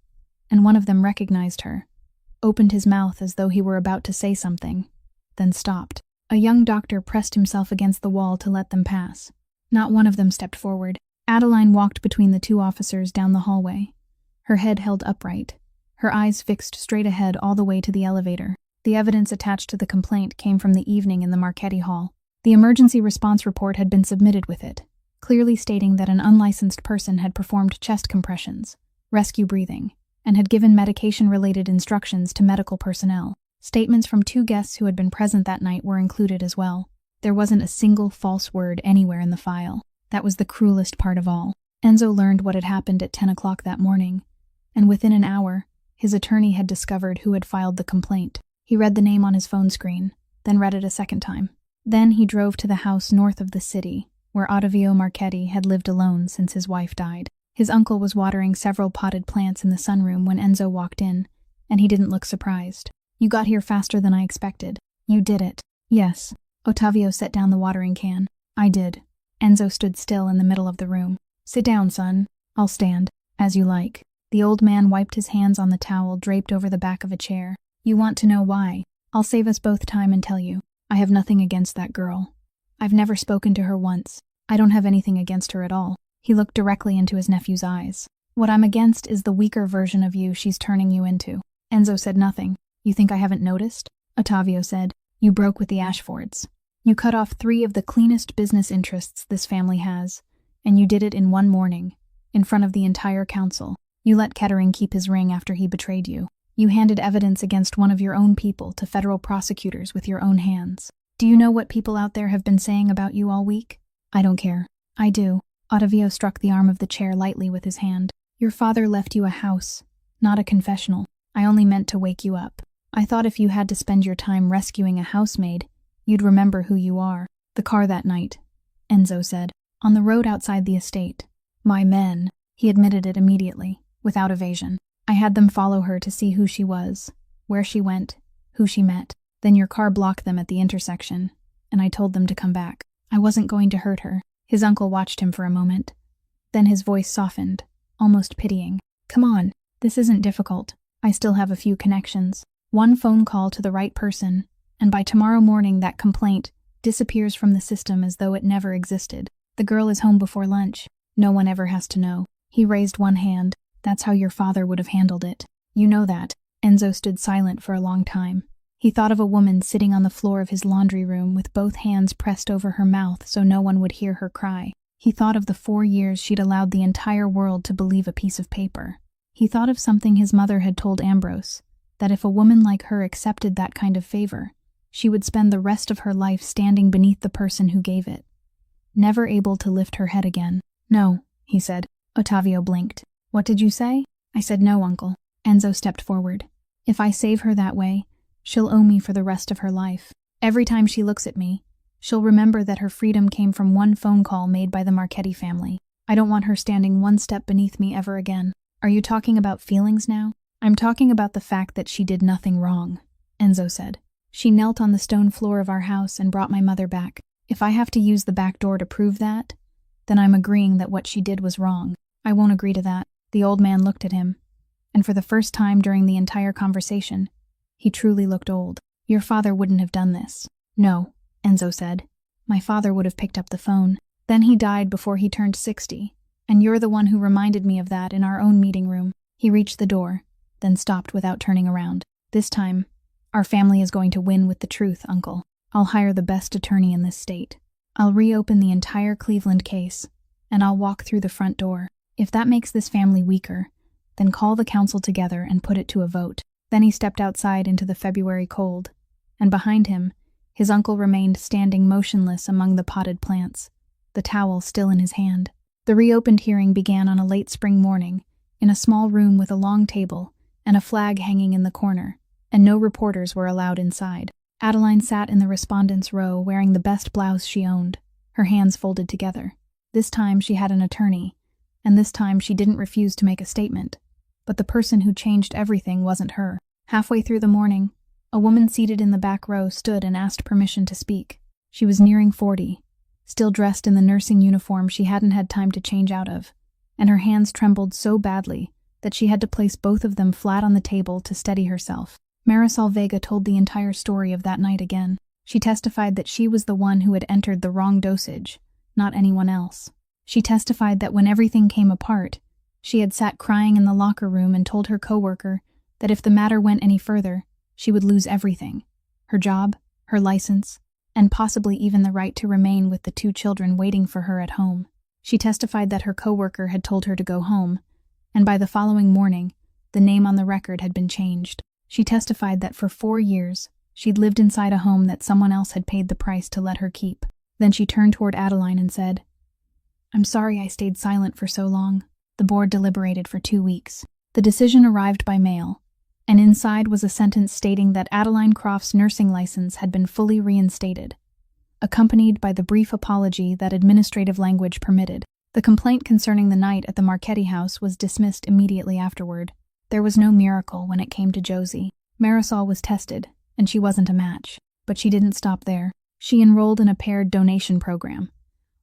and one of them recognized her, opened his mouth as though he were about to say something, then stopped. A young doctor pressed himself against the wall to let them pass. Not one of them stepped forward. Adeline walked between the 2 officers down the hallway, her head held upright, her eyes fixed straight ahead all the way to the elevator. The evidence attached to the complaint came from the evening in the Marchetti hall. The emergency response report had been submitted with it, clearly stating that an unlicensed person had performed chest compressions, rescue breathing, and had given medication-related instructions to medical personnel. Statements from 2 guests who had been present that night were included as well. There wasn't a single false word anywhere in the file. That was the cruelest part of all. Enzo learned what had happened at 10 o'clock that morning, and within an hour, his attorney had discovered who had filed the complaint. He read the name on his phone screen, then read it a second time. Then he drove to the house north of the city, where Ottavio Marchetti had lived alone since his wife died. His uncle was watering several potted plants in the sunroom when Enzo walked in, and he didn't look surprised. You got here faster than I expected. You did it. Yes. Ottavio set down the watering can. I did. Enzo stood still in the middle of the room. Sit down, son. I'll stand. As you like. The old man wiped his hands on the towel draped over the back of a chair. You want to know why? I'll save us both time and tell you. I have nothing against that girl. I've never spoken to her once. I don't have anything against her at all. He looked directly into his nephew's eyes. What I'm against is the weaker version of you she's turning you into. Enzo said nothing. You think I haven't noticed? Ottavio said. You broke with the Ashfords. You cut off 3 of the cleanest business interests this family has, and you did it in one morning, in front of the entire council. You let Kettering keep his ring after he betrayed you. You handed evidence against one of your own people to federal prosecutors with your own hands. Do you know what people out there have been saying about you all week? I don't care. I do. Ottavio struck the arm of the chair lightly with his hand. Your father left you a house, not a confessional. I only meant to wake you up. I thought if you had to spend your time rescuing a housemaid, you'd remember who you are. The car that night, Enzo said, on the road outside the estate. My men. He admitted it immediately, without evasion. I had them follow her to see who she was, where she went, who she met. Then your car blocked them at the intersection, and I told them to come back. I wasn't going to hurt her. His uncle watched him for a moment. Then his voice softened, almost pitying. Come on, this isn't difficult. I still have a few connections. One phone call to the right person, and by tomorrow morning that complaint disappears from the system as though it never existed. The girl is home before lunch. No one ever has to know. He raised one hand. That's how your father would have handled it. You know that. Enzo stood silent for a long time. He thought of a woman sitting on the floor of his laundry room with both hands pressed over her mouth so no one would hear her cry. He thought of the 4 years she'd allowed the entire world to believe a piece of paper. He thought of something his mother had told Ambrose, that if a woman like her accepted that kind of favor, she would spend the rest of her life standing beneath the person who gave it, never able to lift her head again. "No," he said. Ottavio blinked. "What did you say?" "I said no, Uncle." Enzo stepped forward. "If I save her that way, she'll owe me for the rest of her life. Every time she looks at me, she'll remember that her freedom came from one phone call made by the Marchetti family. I don't want her standing one step beneath me ever again." "Are you talking about feelings now?" "I'm talking about the fact that she did nothing wrong," Enzo said. "She knelt on the stone floor of our house and brought my mother back. If I have to use the back door to prove that, then I'm agreeing that what she did was wrong. I won't agree to that." The old man looked at him, and for the first time during the entire conversation, he truly looked old. "Your father wouldn't have done this." "No," Enzo said. "My father would have picked up the phone. Then he died before he turned 60, and you're the one who reminded me of that in our own meeting room." He reached the door, then stopped without turning around. "This time, our family is going to win with the truth, Uncle. I'll hire the best attorney in this state. I'll reopen the entire Cleveland case, and I'll walk through the front door. If that makes this family weaker, then call the council together and put it to a vote." Then he stepped outside into the February cold, and behind him, his uncle remained standing motionless among the potted plants, the towel still in his hand. The reopened hearing began on a late spring morning, in a small room with a long table and a flag hanging in the corner, and no reporters were allowed inside. Adeline sat in the respondents' row wearing the best blouse she owned, her hands folded together. This time she had an attorney, and this time she didn't refuse to make a statement. But the person who changed everything wasn't her. Halfway through the morning, a woman seated in the back row stood and asked permission to speak. She was nearing 40, still dressed in the nursing uniform she hadn't had time to change out of, and her hands trembled so badly that she had to place both of them flat on the table to steady herself. Marisol Vega told the entire story of that night again. She testified that she was the one who had entered the wrong dosage, not anyone else. She testified that when everything came apart, she had sat crying in the locker room and told her coworker that if the matter went any further, she would lose everything: her job, her license, and possibly even the right to remain with the 2 children waiting for her at home. She testified that her coworker had told her to go home, and by the following morning, the name on the record had been changed. She testified that for 4 years, she'd lived inside a home that someone else had paid the price to let her keep. Then she turned toward Adeline and said, "I'm sorry I stayed silent for so long." The board deliberated for 2 weeks. The decision arrived by mail, and inside was a sentence stating that Adeline Croft's nursing license had been fully reinstated, accompanied by the brief apology that administrative language permitted. The complaint concerning the night at the Marchetti house was dismissed immediately afterward. There was no miracle when it came to Josie. Marisol was tested, and she wasn't a match. But she didn't stop there. She enrolled in a paired donation program,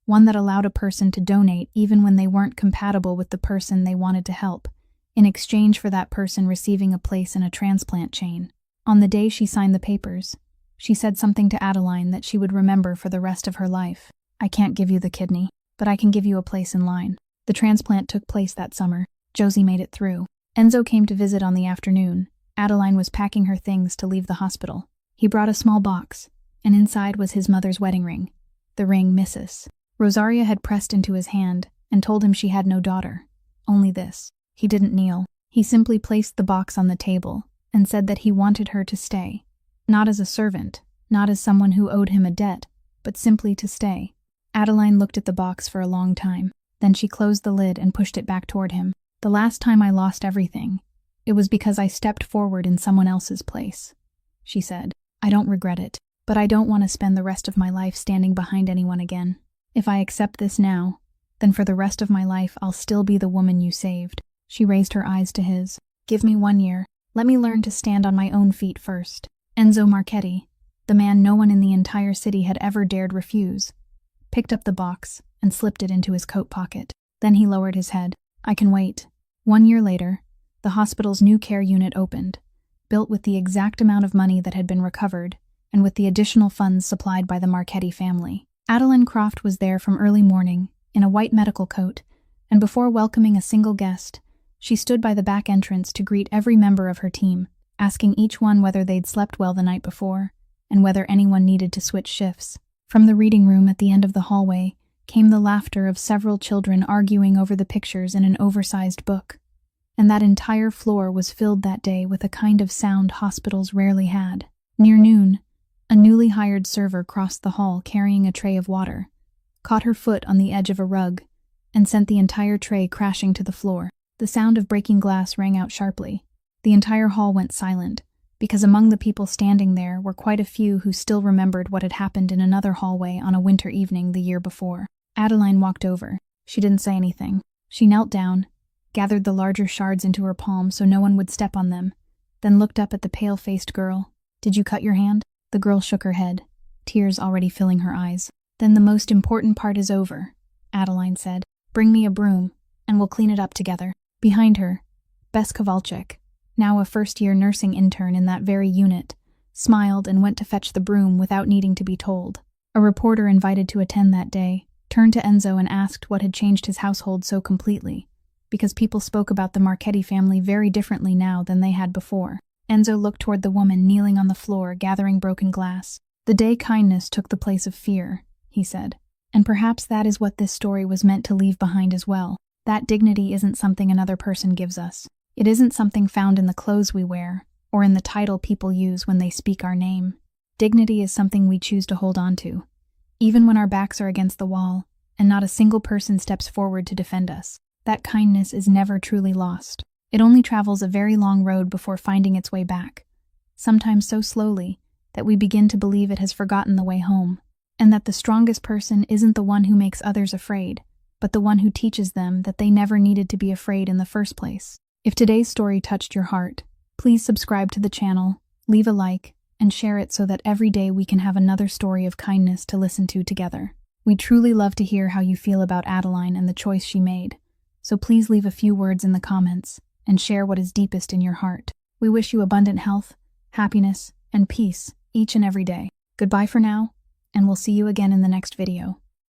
one that allowed a person to donate even when they weren't compatible with the person they wanted to help, in exchange for that person receiving a place in a transplant chain. On the day she signed the papers, she said something to Adeline that she would remember for the rest of her life. "I can't give you the kidney, but I can give you a place in line." The transplant took place that summer. Josie made it through. Enzo came to visit on the afternoon. Adeline was packing her things to leave the hospital. He brought a small box, and inside was his mother's wedding ring, the ring Mrs. Rosaria had pressed into his hand and told him she had no daughter, only this. He didn't kneel. He simply placed the box on the table and said that he wanted her to stay. Not as a servant, not as someone who owed him a debt, but simply to stay. Adeline looked at the box for a long time. Then she closed the lid and pushed it back toward him. "The last time I lost everything, it was because I stepped forward in someone else's place," she said. "I don't regret it, but I don't want to spend the rest of my life standing behind anyone again. If I accept this now, then for the rest of my life I'll still be the woman you saved." She raised her eyes to his. "Give me 1 year. Let me learn to stand on my own feet first." Enzo Marchetti, the man no one in the entire city had ever dared refuse, picked up the box and slipped it into his coat pocket. Then he lowered his head. "I can wait." 1 year later, the hospital's new care unit opened, built with the exact amount of money that had been recovered, and with the additional funds supplied by the Marchetti family. Adeline Croft was there from early morning, in a white medical coat, and before welcoming a single guest, she stood by the back entrance to greet every member of her team. asking each one whether they'd slept well the night before, and whether anyone needed to switch shifts. From the reading room at the end of the hallway came the laughter of several children arguing over the pictures in an oversized book. And that entire floor was filled that day with a kind of sound hospitals rarely had. Near noon, a newly hired server crossed the hall carrying a tray of water, caught her foot on the edge of a rug, and sent the entire tray crashing to the floor. The sound of breaking glass rang out sharply. The entire hall went silent, because among the people standing there were quite a few who still remembered what had happened in another hallway on a winter evening the year before. Adeline walked over. She didn't say anything. She knelt down, gathered the larger shards into her palm so no one would step on them, then looked up at the pale-faced girl. "Did you cut your hand?" The girl shook her head, tears already filling her eyes. "Then the most important part is over," Adeline said. "Bring me a broom, and we'll clean it up together." Behind her, Bess Kowalczyk, now a first-year nursing intern in that very unit, smiled and went to fetch the broom without needing to be told. A reporter invited to attend that day turned to Enzo and asked what had changed his household so completely, because people spoke about the Marchetti family very differently now than they had before. Enzo looked toward the woman kneeling on the floor gathering broken glass. "The day kindness took the place of fear," he said. "And perhaps that is what this story was meant to leave behind as well. That dignity isn't something another person gives us. It isn't something found in the clothes we wear, or in the title people use when they speak our name. Dignity is something we choose to hold on to, even when our backs are against the wall, and not a single person steps forward to defend us. That kindness is never truly lost. It only travels a very long road before finding its way back, sometimes so slowly that we begin to believe it has forgotten the way home, and that the strongest person isn't the one who makes others afraid, but the one who teaches them that they never needed to be afraid in the first place." If today's story touched your heart, please subscribe to the channel, leave a like, and share it so that every day we can have another story of kindness to listen to together. We truly love to hear how you feel about Adeline and the choice she made, so please leave a few words in the comments and share what is deepest in your heart. We wish you abundant health, happiness, and peace each and every day. Goodbye for now, and we'll see you again in the next video.